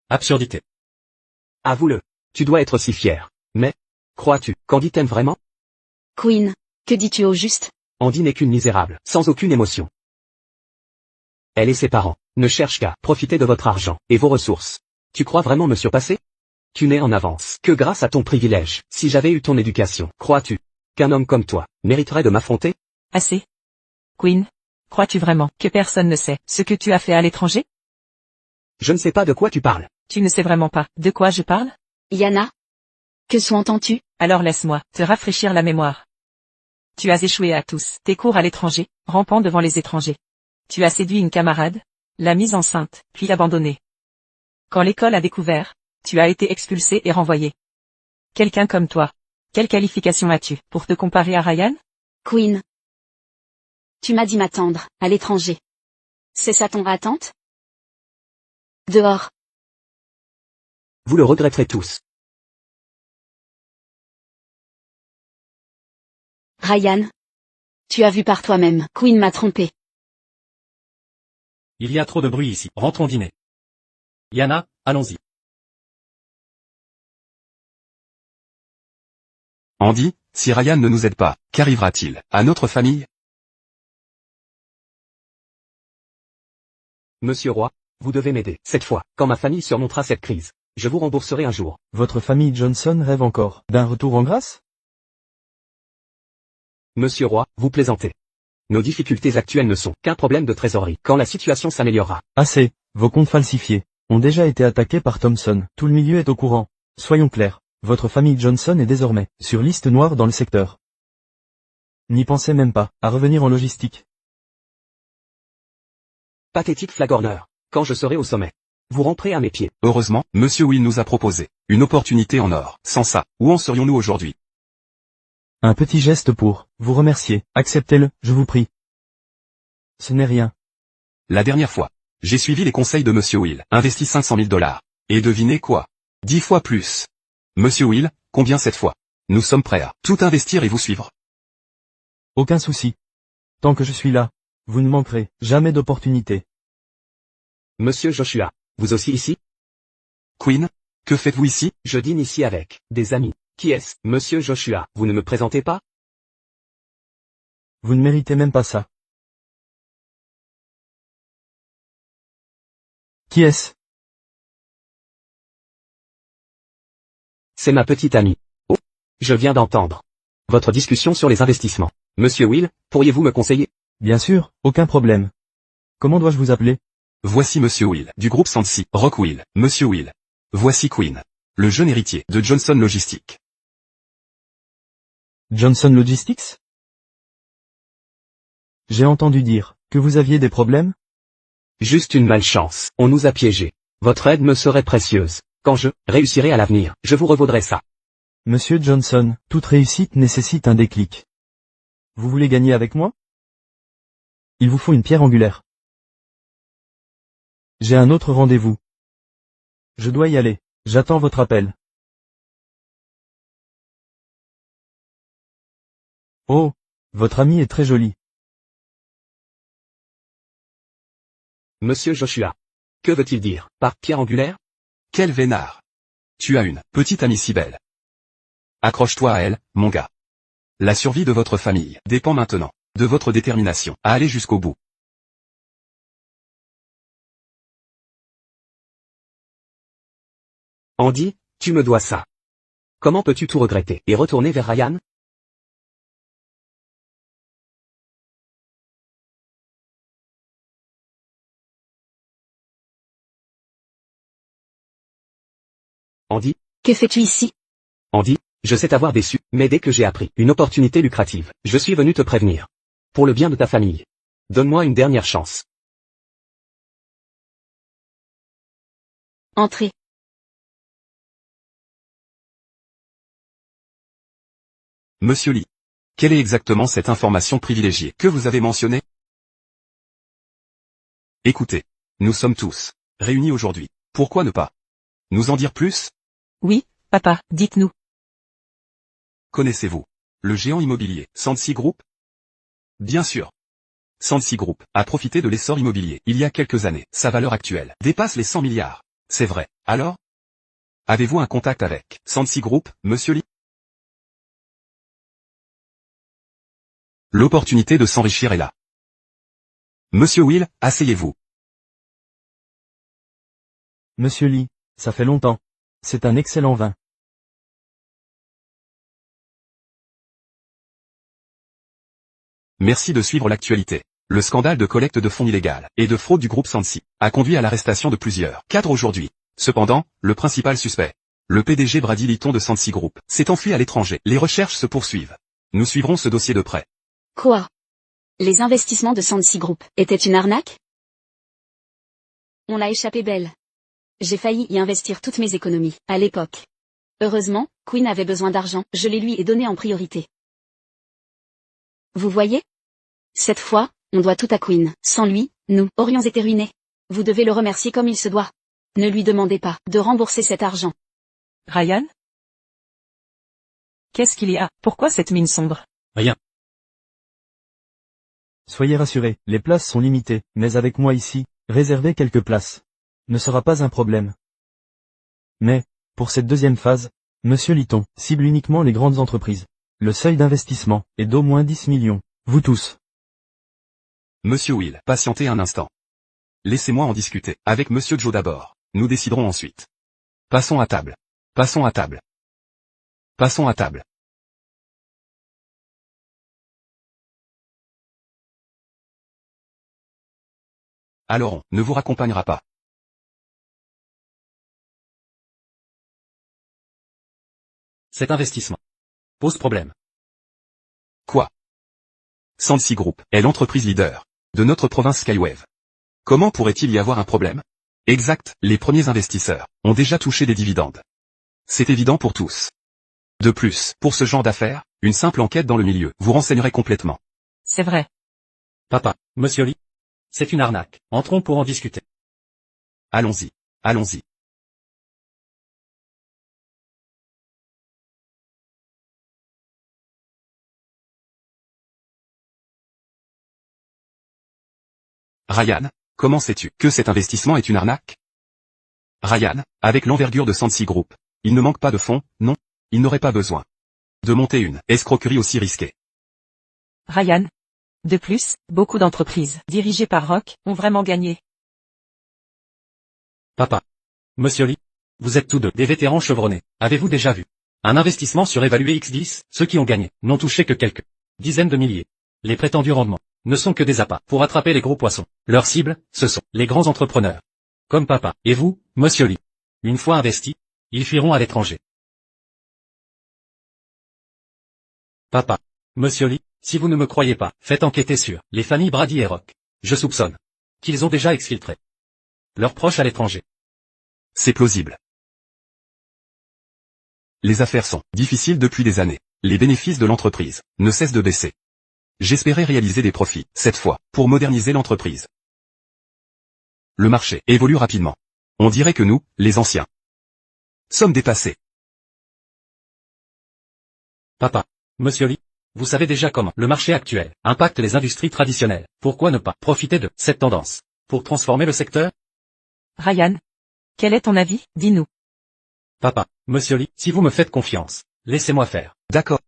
Absurdité. Avoue-le. Tu dois être si fier. Mais, crois-tu qu'Andy t'aime vraiment? Queen. Que dis-tu au juste? Andy n'est qu'une misérable, sans aucune émotion. Elle et ses parents ne cherchent qu'à profiter de votre argent et vos ressources. Tu crois vraiment me surpasser? Tu n'es en avance que grâce à ton privilège. Si j'avais eu ton éducation, crois-tu qu'un homme comme toi mériterait de m'affronter? Assez. Queen, crois-tu vraiment que personne ne sait ce que tu as fait à l'étranger? Je ne sais pas de quoi tu parles. Tu ne sais vraiment pas de quoi je parle? Yana. Que sous-entends-tu? Alors laisse-moi te rafraîchir la mémoire. Tu as échoué à tous tes cours à l'étranger, rampant devant les étrangers. Tu as séduit une camarade, l'a mise enceinte, puis abandonnée. Quand l'école a découvert, tu as été expulsé et renvoyé. Quelqu'un comme toi. Quelle qualification as-tu pour te comparer à Ryan? Queen. Tu m'as dit m'attendre, à l'étranger. C'est ça ton attente? Dehors. Vous le regretterez tous. Ryan. Tu as vu par toi-même, Queen m'a trompé. Il y a trop de bruit ici. Rentrons dîner. Yana, allons-y. Andy, si Ryan ne nous aide pas, qu'arrivera-t-il à notre famille? Monsieur Roy, vous devez m'aider. Cette fois, quand ma famille surmontera cette crise, je vous rembourserai un jour. Votre famille Johnson rêve encore d'un retour en grâce? Monsieur Roy, vous plaisantez. Nos difficultés actuelles ne sont qu'un problème de trésorerie. Quand la situation s'améliorera. Assez, vos comptes falsifiés ont déjà été attaqués par Thompson. Tout le milieu est au courant. Soyons clairs, votre famille Johnson est désormais sur liste noire dans le secteur. N'y pensez même pas à revenir en logistique. Pathétique flagorneur. Quand je serai au sommet, vous ramperez à mes pieds. Heureusement, Monsieur Will nous a proposé une opportunité en or. Sans ça, où en serions-nous aujourd'hui? Un petit geste pour vous remercier. Acceptez-le, je vous prie. Ce n'est rien. La dernière fois, j'ai suivi les conseils de Monsieur Will, investi 500 000 $. Et devinez quoi? 10 fois plus. Monsieur Will, combien cette fois? Nous sommes prêts à tout investir et vous suivre. Aucun souci. Tant que je suis là, vous ne manquerez jamais d'opportunités. Monsieur Joshua, vous aussi ici? Queen, que faites-vous ici? Je dîne ici avec des amis. Qui est-ce? Monsieur Joshua, vous ne me présentez pas? Vous ne méritez même pas ça. Qui est-ce? C'est ma petite amie. Oh, je viens d'entendre votre discussion sur les investissements. Monsieur Will, pourriez-vous me conseiller? Bien sûr, aucun problème. Comment dois-je vous appeler? Voici Monsieur Will, du groupe Sandsea, Rock Will, Monsieur Will. Voici Queen, le jeune héritier de Johnson Logistics. Johnson Logistics? J'ai entendu dire que vous aviez des problèmes? Juste une malchance, on nous a piégés. Votre aide me serait précieuse. Quand je réussirai à l'avenir, je vous revaudrai ça. Monsieur Johnson, toute réussite nécessite un déclic. Vous voulez gagner avec moi? Il vous faut une pierre angulaire. J'ai un autre rendez-vous. Je dois y aller. J'attends votre appel. Oh, votre ami est très joli. Monsieur Joshua. Que veut-il dire par pierre angulaire? Quel vénard! Tu as une petite amie si belle. Accroche-toi à elle, mon gars. La survie de votre famille dépend maintenant de votre détermination à aller jusqu'au bout. Andy, tu me dois ça. Comment peux-tu tout regretter et retourner vers Ryan? Andy? Que fais-tu ici? Andy, je sais t'avoir déçu, mais dès que j'ai appris une opportunité lucrative, je suis venu te prévenir. Pour le bien de ta famille. Donne-moi une dernière chance. Entrez. Monsieur Lee. Quelle est exactement cette information privilégiée que vous avez mentionnée? Écoutez. Nous sommes tous réunis aujourd'hui. Pourquoi ne pas nous en dire plus? Oui, papa, dites-nous. Connaissez-vous le géant immobilier Sandsea Group? Bien sûr. Sandsea Group a profité de l'essor immobilier il y a quelques années. Sa valeur actuelle dépasse les 100 milliards. C'est vrai. Alors? Avez-vous un contact avec Sandsea Group, Monsieur Lee? L'opportunité de s'enrichir est là. Monsieur Will, asseyez-vous. Monsieur Lee, ça fait longtemps. C'est un excellent vin. Merci de suivre l'actualité. Le scandale de collecte de fonds illégale et de fraude du groupe Sandsea a conduit à l'arrestation de plusieurs cadres aujourd'hui. Cependant, le principal suspect, le PDG Brady Litton de Sandsea Group, s'est enfui à l'étranger. Les recherches se poursuivent. Nous suivrons ce dossier de près. Quoi? Les investissements de Sandsea Group étaient une arnaque? On a échappé belle. J'ai failli y investir toutes mes économies, à l'époque. Heureusement, Queen avait besoin d'argent, je les lui ai donné en priorité. Vous voyez? Cette fois, on doit tout à Queen. Sans lui, nous aurions été ruinés. Vous devez le remercier comme il se doit. Ne lui demandez pas de rembourser cet argent. Ryan? Qu'est-ce qu'il y a? Pourquoi cette mine sombre? Rien. Soyez rassurés, les places sont limitées, mais avec moi ici, réserver quelques places ne sera pas un problème. Mais, pour cette deuxième phase, Monsieur Litton cible uniquement les grandes entreprises. Le seuil d'investissement est d'au moins 10 millions. Vous tous. Monsieur Will, patientez un instant. Laissez-moi en discuter avec Monsieur Joe d'abord. Nous déciderons ensuite. Passons à table. Passons à table. Passons à table. Alors on ne vous raccompagnera pas. Cet investissement pose problème. Quoi? Sandsea Group est l'entreprise leader de notre province Skywave. Comment pourrait-il y avoir un problème? Exact, les premiers investisseurs ont déjà touché des dividendes. C'est évident pour tous. De plus, pour ce genre d'affaires, une simple enquête dans le milieu vous renseignerait complètement. C'est vrai. Papa, monsieur Lee. C'est une arnaque. Entrons pour en discuter. Allons-y. Allons-y. Ryan, comment sais-tu que cet investissement est une arnaque? Ryan, avec l'envergure de Sandsea Group, il ne manque pas de fonds, non? Il n'aurait pas besoin de monter une escroquerie aussi risquée. Ryan. De plus, beaucoup d'entreprises dirigées par Rock ont vraiment gagné. Papa. Monsieur Lee. Vous êtes tous deux des vétérans chevronnés. Avez-vous déjà vu un investissement surévalué X10? Ceux qui ont gagné n'ont touché que quelques dizaines de milliers. Les prétendus rendements ne sont que des appâts pour attraper les gros poissons. Leur cible, ce sont les grands entrepreneurs. Comme papa. Et vous, monsieur Lee. Une fois investis, ils fuiront à l'étranger. Papa. Monsieur Lee, si vous ne me croyez pas, faites enquêter sur les familles Brady et Rock. Je soupçonne qu'ils ont déjà exfiltré leurs proches à l'étranger. C'est plausible. Les affaires sont difficiles depuis des années. Les bénéfices de l'entreprise ne cessent de baisser. J'espérais réaliser des profits, cette fois, pour moderniser l'entreprise. Le marché évolue rapidement. On dirait que nous, les anciens, sommes dépassés. Papa. Monsieur Lee, vous savez déjà comment le marché actuel impacte les industries traditionnelles. Pourquoi ne pas profiter de cette tendance pour transformer le secteur? Ryan. Quel est ton avis? Dis-nous. Papa. Monsieur Lee, si vous me faites confiance, laissez-moi faire. D'accord.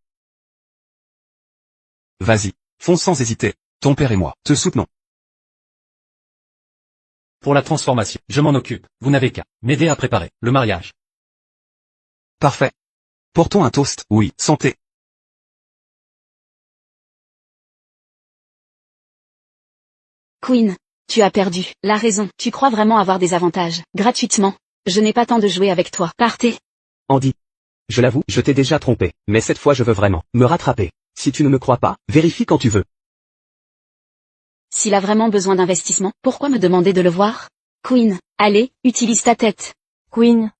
Vas-y, fonce sans hésiter. Ton père et moi te soutenons. Pour la transformation, je m'en occupe. Vous n'avez qu'à m'aider à préparer le mariage. Parfait. Portons un toast. Oui, santé. Queen, tu as perdu la raison. Tu crois vraiment avoir des avantages gratuitement? Je n'ai pas temps de jouer avec toi. Partez. Andy. Je l'avoue, je t'ai déjà trompé, mais cette fois je veux vraiment me rattraper. Si tu ne me crois pas, vérifie quand tu veux. S'il a vraiment besoin d'investissement, pourquoi me demander de le voir? Queen, allez, utilise ta tête. Queen.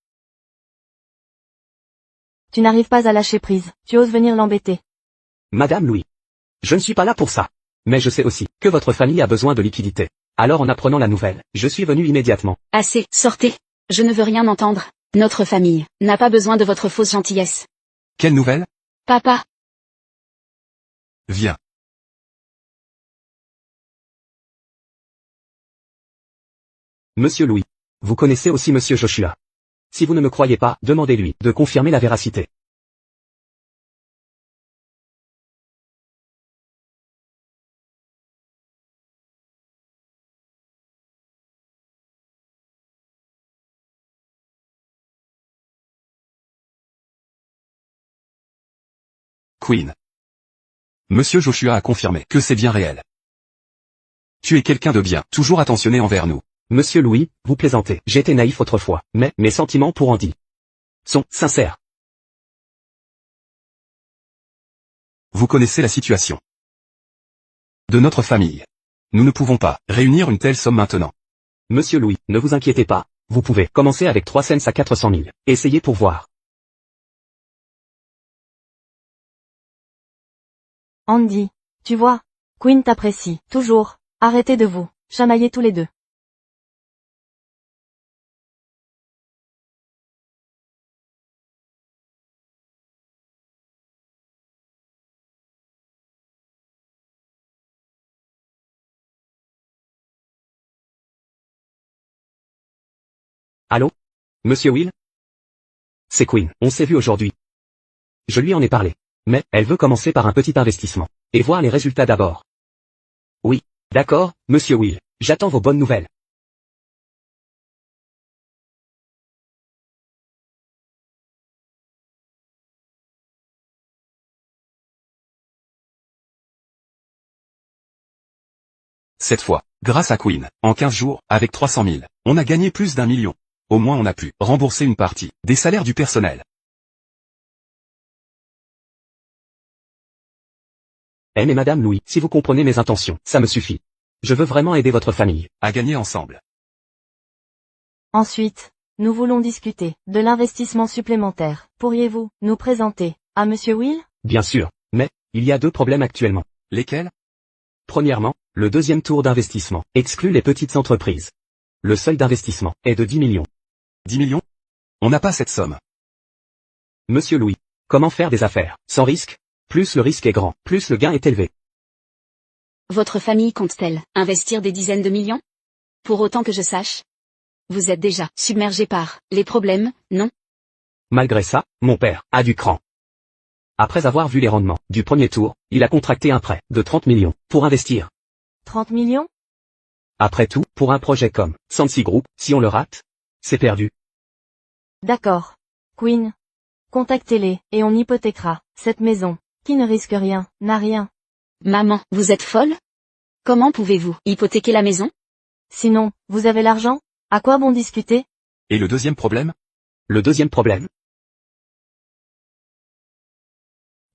Tu n'arrives pas à lâcher prise. Tu oses venir l'embêter. Madame Louis. Je ne suis pas là pour ça. Mais je sais aussi que votre famille a besoin de liquidités. Alors en apprenant la nouvelle, je suis venu immédiatement. Assez, sortez. Je ne veux rien entendre. Notre famille n'a pas besoin de votre fausse gentillesse. Quelle nouvelle? Papa. Viens. Monsieur Louis. Vous connaissez aussi Monsieur Joshua. Si vous ne me croyez pas, demandez-lui de confirmer la véracité. Queen. Monsieur Joshua a confirmé que c'est bien réel. Tu es quelqu'un de bien, toujours attentionné envers nous. Monsieur Louis, vous plaisantez. J'étais naïf autrefois, mais mes sentiments pour Andy sont sincères. Vous connaissez la situation de notre famille. Nous ne pouvons pas réunir une telle somme maintenant. Monsieur Louis, ne vous inquiétez pas. Vous pouvez commencer avec 3 cents à 400 000. Essayez pour voir. Andy. Tu vois, Queen t'apprécie, toujours. Arrêtez de vous chamailler tous les deux. Allô? Monsieur Will? C'est Queen, on s'est vu aujourd'hui. Je lui en ai parlé. Mais, elle veut commencer par un petit investissement. Et voir les résultats d'abord. Oui, d'accord, Monsieur Will, j'attends vos bonnes nouvelles. Cette fois, grâce à Queen, en 15 jours, avec 300 000, on a gagné plus d'1 million. Au moins on a pu rembourser une partie des salaires du personnel. Eh mais Madame Louis, si vous comprenez mes intentions, ça me suffit. Je veux vraiment aider votre famille. À gagner ensemble. Ensuite, nous voulons discuter de l'investissement supplémentaire. Pourriez-vous nous présenter à Monsieur Will? Bien sûr. Mais, il y a deux problèmes actuellement. Lesquels? Premièrement, le deuxième tour d'investissement exclut les petites entreprises. Le seuil d'investissement est de 10 millions. 10 millions? On n'a pas cette somme. Monsieur Louis, comment faire des affaires sans risque? Plus le risque est grand, plus le gain est élevé. Votre famille compte-t-elle investir des dizaines de millions? Pour autant que je sache. Vous êtes déjà submergé par les problèmes, non? Malgré ça, mon père a du cran. Après avoir vu les rendements du premier tour, il a contracté un prêt de 30 millions pour investir. 30 millions? Après tout, pour un projet comme Sansi Group, si on le rate, c'est perdu. D'accord. Queen. Contactez-les, et on hypothéquera cette maison, qui ne risque rien, n'a rien. Maman, vous êtes folle? Comment pouvez-vous hypothéquer la maison? Sinon, vous avez l'argent? À quoi bon discuter? Et le deuxième problème? Le deuxième problème.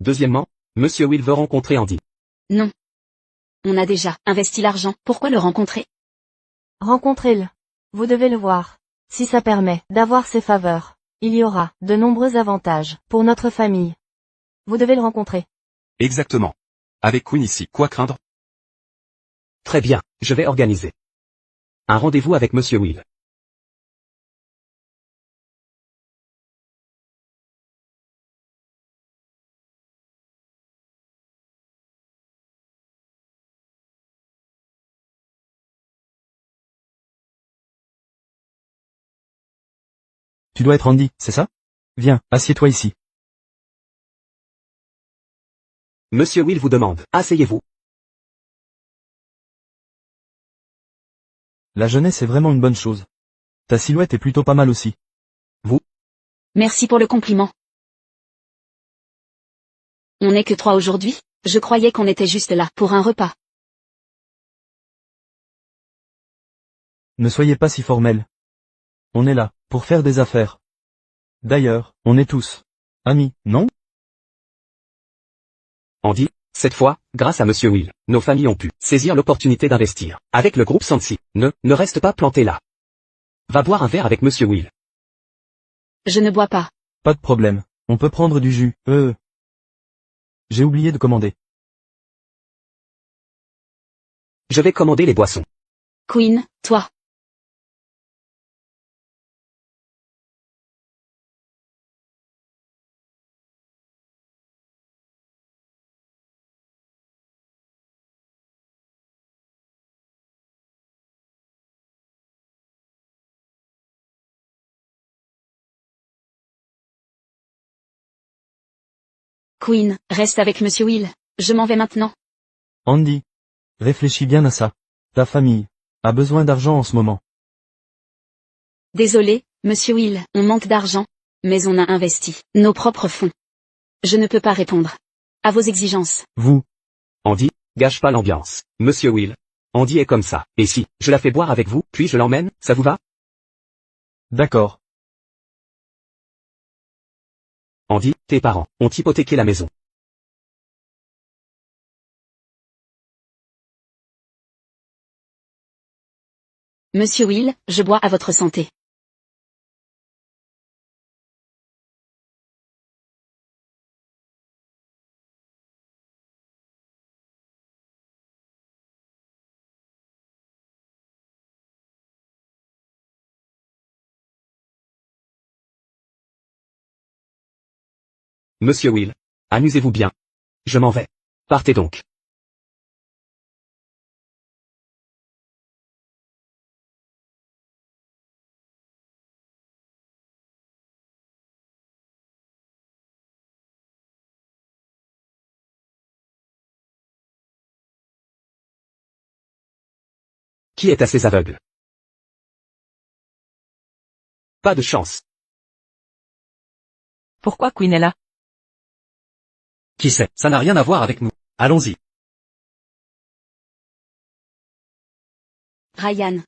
Deuxièmement, Monsieur Will veut rencontrer Andy. Non. On a déjà investi l'argent, pourquoi le rencontrer? Rencontrez-le. Vous devez le voir. Si ça permet d'avoir ses faveurs, il y aura de nombreux avantages pour notre famille. Vous devez le rencontrer. Exactement. Avec Queen ici, quoi craindre? Très bien, je vais organiser un rendez-vous avec Monsieur Will. Tu dois être Andy, c'est ça? Viens, assieds-toi ici. Monsieur Will vous demande, asseyez-vous. La jeunesse est vraiment une bonne chose. Ta silhouette est plutôt pas mal aussi. Merci pour le compliment. On n'est que 3 aujourd'hui? Je croyais qu'on était juste là pour un repas. Ne soyez pas si formel. On est là, pour faire des affaires. D'ailleurs, on est tous amis, non? Andy, cette fois, grâce à Monsieur Will, nos familles ont pu saisir l'opportunité d'investir avec le groupe Sansi. Ne reste pas planté là. Va boire un verre avec Monsieur Will. Je ne bois pas. Pas de problème. On peut prendre du jus. J'ai oublié de commander. Je vais commander les boissons. Queen, toi. Queen, reste avec Monsieur Will. Je m'en vais maintenant. Andy. Réfléchis bien à ça. Ta famille a besoin d'argent en ce moment. Désolé, Monsieur Will, on manque d'argent, mais on a investi nos propres fonds. Je ne peux pas répondre à vos exigences. Vous. Andy, gâche pas l'ambiance. Monsieur Will. Andy est comme ça. Et si, je la fais boire avec vous, puis je l'emmène, ça vous va? D'accord. Andy, tes parents ont hypothéqué la maison. Monsieur Will, je bois à votre santé. Monsieur Will. Amusez-vous bien. Je m'en vais. Partez donc. Qui est assez aveugle? Pas de chance. Pourquoi Queen est là? Qui sait, ça n'a rien à voir avec nous. Allons-y. Ryan.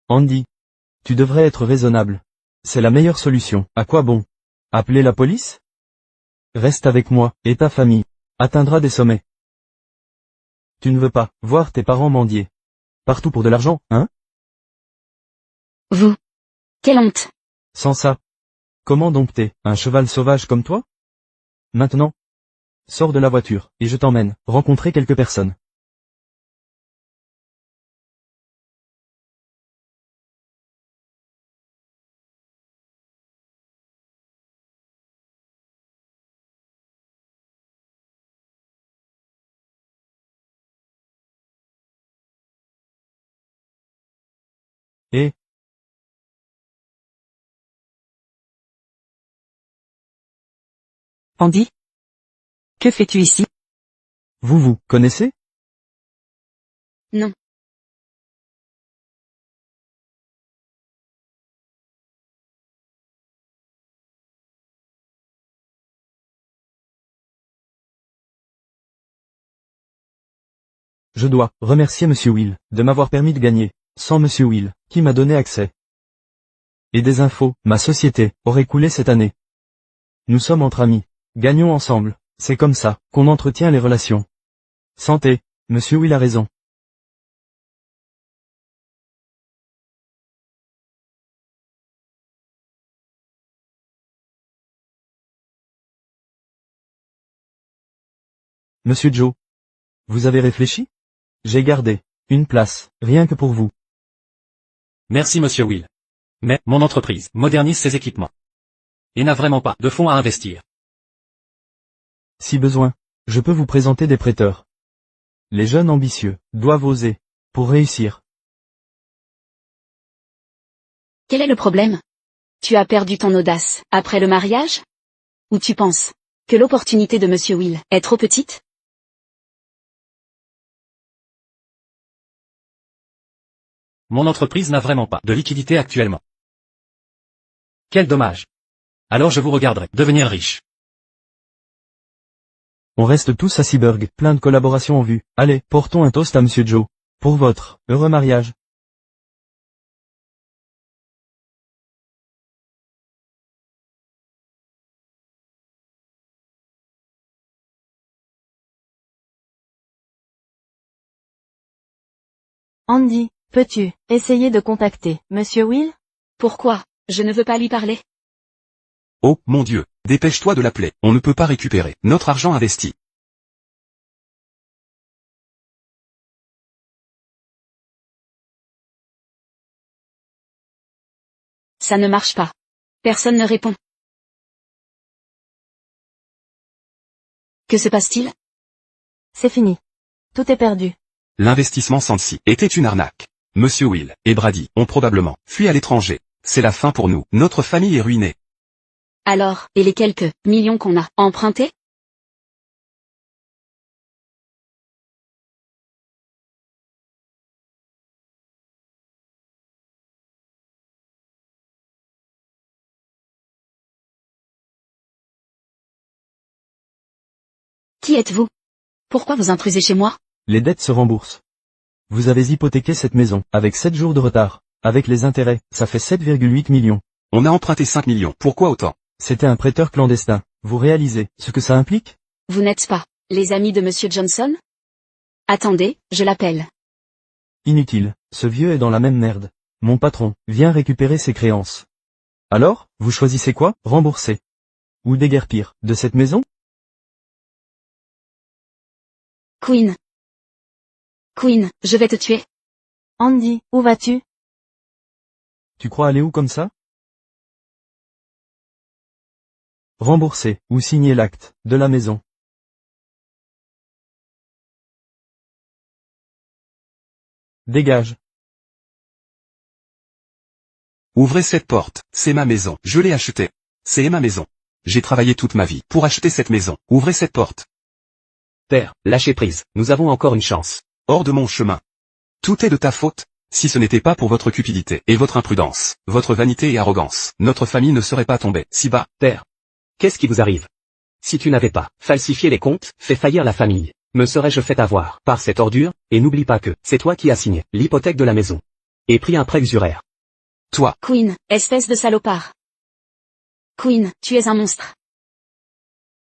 Andy. Tu devrais être raisonnable. C'est la meilleure solution. À quoi bon? Appeler la police? Reste avec moi, et ta famille atteindra des sommets. Tu ne veux pas voir tes parents mendier partout pour de l'argent, hein? Vous. Quelle honte. Sans ça. Comment dompter un cheval sauvage comme toi? Maintenant. Sors de la voiture, et je t'emmène rencontrer quelques personnes. Et, Andy? Que fais-tu ici? vous connaissez? Non. Je dois remercier Monsieur Will de m'avoir permis de gagner. Sans Monsieur Will, qui m'a donné accès et des infos, ma société aurait coulé cette année. Nous sommes entre amis. Gagnons ensemble. C'est comme ça qu'on entretient les relations. Santé, Monsieur Will a raison. Monsieur Joe. Vous avez réfléchi? J'ai gardé une place, rien que pour vous. Merci monsieur Will. Mais, mon entreprise modernise ses équipements. Et n'a vraiment pas de fonds à investir. Si besoin, je peux vous présenter des prêteurs. Les jeunes ambitieux doivent oser pour réussir. Quel est le problème? Tu as perdu ton audace après le mariage? Ou tu penses que l'opportunité de Monsieur Will est trop petite? Mon entreprise n'a vraiment pas de liquidité actuellement. Quel dommage. Alors je vous regarderai devenir riche. On reste tous à Seaburg, plein de collaborations en vue. Allez, portons un toast à Monsieur Joe. Pour votre heureux mariage. Andy, peux-tu essayer de contacter Monsieur Will? Pourquoi? Je ne veux pas lui parler. Oh, mon Dieu, dépêche-toi de l'appeler. On ne peut pas récupérer notre argent investi. Ça ne marche pas. Personne ne répond. Que se passe-t-il? C'est fini. Tout est perdu. L'investissement Sansi était une arnaque. Monsieur Will et Brady ont probablement fui à l'étranger. C'est la fin pour nous. Notre famille est ruinée. Alors, et les quelques millions qu'on a empruntés? Qui êtes-vous? Pourquoi vous intrusez chez moi? Les dettes se remboursent. Vous avez hypothéqué cette maison, avec 7 jours de retard. Avec les intérêts, ça fait 7,8 millions. On a emprunté 5 millions. Pourquoi autant? C'était un prêteur clandestin. Vous réalisez ce que ça implique? Vous n'êtes pas les amis de Monsieur Johnson? Attendez, je l'appelle. Inutile, ce vieux est dans la même merde. Mon patron vient récupérer ses créances. Alors, vous choisissez quoi? Rembourser ou déguerpir de cette maison? Queen. Queen, je vais te tuer. Andy, où vas-tu? Tu crois aller où comme ça? Rembourser ou signer l'acte de la maison. Dégage. Ouvrez cette porte. C'est ma maison. Je l'ai achetée. C'est ma maison. J'ai travaillé toute ma vie pour acheter cette maison. Ouvrez cette porte. Père, lâchez prise, nous avons encore une chance. Hors de mon chemin. Tout est de ta faute. Si ce n'était pas pour votre cupidité et votre imprudence, votre vanité et arrogance, notre famille ne serait pas tombée si bas. Père, qu'est-ce qui vous arrive? Si tu n'avais pas falsifié les comptes, fait faillir la famille, me serais-je fait avoir par cette ordure? Et n'oublie pas que c'est toi qui as signé l'hypothèque de la maison et pris un prêt usuraire. Toi, Queen, espèce de salopard. Queen, tu es un monstre.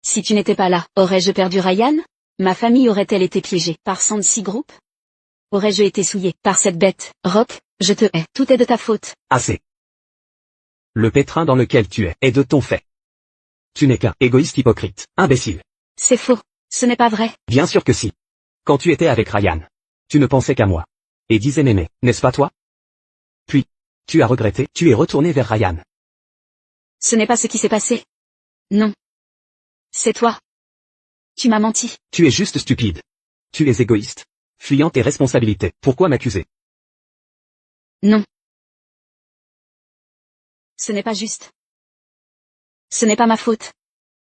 Si tu n'étais pas là, aurais-je perdu Ryan? Ma famille aurait-elle été piégée par Sandsea Group? Aurais-je été souillé par cette bête? Rock, je te hais. Tout est de ta faute. Assez. Le pétrin dans lequel tu es est de ton fait. Tu n'es qu'un égoïste hypocrite, imbécile. C'est faux. Ce n'est pas vrai. Bien sûr que si. Quand tu étais avec Ryan, tu ne pensais qu'à moi. Et disais m'aimer, n'est-ce pas toi? Puis, tu as regretté, tu es retourné vers Ryan. Ce n'est pas ce qui s'est passé. Non. C'est toi. Tu m'as menti. Tu es juste stupide. Tu es égoïste. Fuyant tes responsabilités. Pourquoi m'accuser? Non. Ce n'est pas juste. Ce n'est pas ma faute.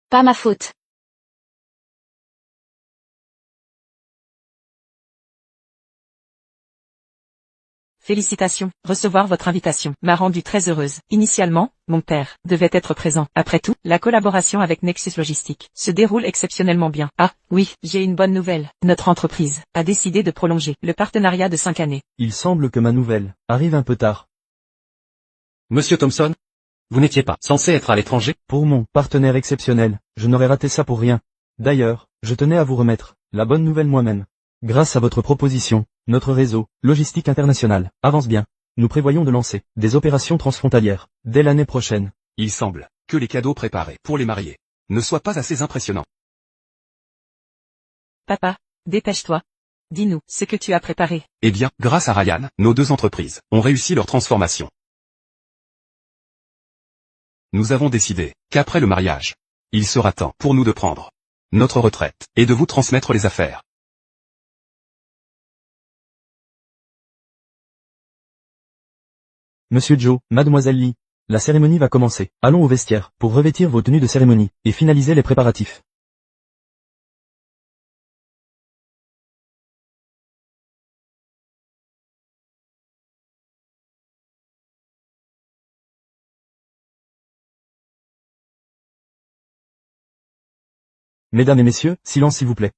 Pas ma faute. Félicitations, recevoir votre invitation m'a rendue très heureuse. Initialement, mon père devait être présent. Après tout, la collaboration avec Nexus Logistique se déroule exceptionnellement bien. Ah, oui, j'ai une bonne nouvelle. Notre entreprise a décidé de prolonger le partenariat de 5 années. Il semble que ma nouvelle arrive un peu tard. Monsieur Thompson, vous n'étiez pas censé être à l'étranger? Pour mon partenaire exceptionnel, je n'aurais raté ça pour rien. D'ailleurs, je tenais à vous remettre la bonne nouvelle moi-même. Grâce à votre proposition, notre réseau, logistique international, avance bien. Nous prévoyons de lancer des opérations transfrontalières dès l'année prochaine. il semble que les cadeaux préparés pour les mariés ne soient pas assez impressionnants. Papa, dépêche-toi. Dis-nous ce que tu as préparé. Eh bien, grâce à Ryan, nos deux entreprises ont réussi leur transformation. Nous avons décidé qu'après le mariage, il sera temps pour nous de prendre notre retraite et de vous transmettre les affaires. Monsieur Joe, Mademoiselle Lee, la cérémonie va commencer. Allons au vestiaire pour revêtir vos tenues de cérémonie et finaliser les préparatifs. Mesdames et messieurs, silence s'il vous plaît.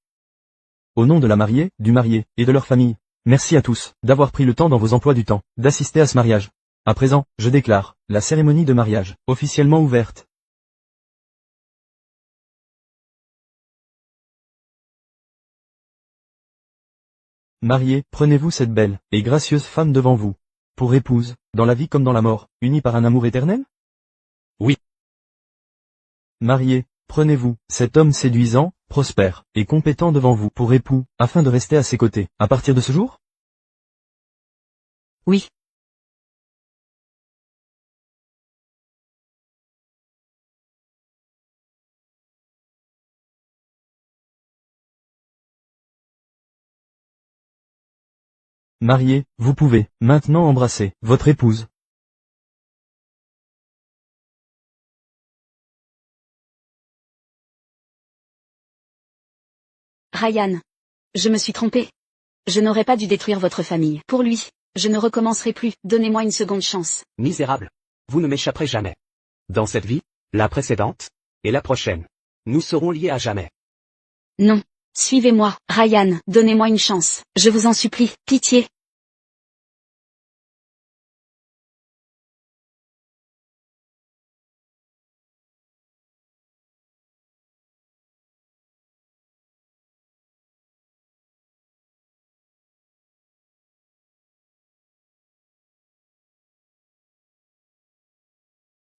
Au nom de la mariée, du marié, et de leur famille, merci à tous d'avoir pris le temps dans vos emplois du temps d'assister à ce mariage. À présent, je déclare la cérémonie de mariage officiellement ouverte. Mariés, prenez-vous cette belle et gracieuse femme devant vous, pour épouse, dans la vie comme dans la mort, unie par un amour éternel? Oui. Mariés, prenez-vous cet homme séduisant, prospère et compétent devant vous pour époux, afin de rester à ses côtés, à partir de ce jour? Oui. Mariés, vous pouvez maintenant embrasser votre épouse. Ryan. Je me suis trompée. Je n'aurais pas dû détruire votre famille. Pour lui, je ne recommencerai plus. Donnez-moi une seconde chance. Misérable. Vous ne m'échapperez jamais. Dans cette vie, la précédente, et la prochaine, nous serons liés à jamais. Non. Suivez-moi, Ryan. Donnez-moi une chance. Je vous en supplie. Pitié.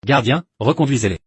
Gardien, reconduisez-les.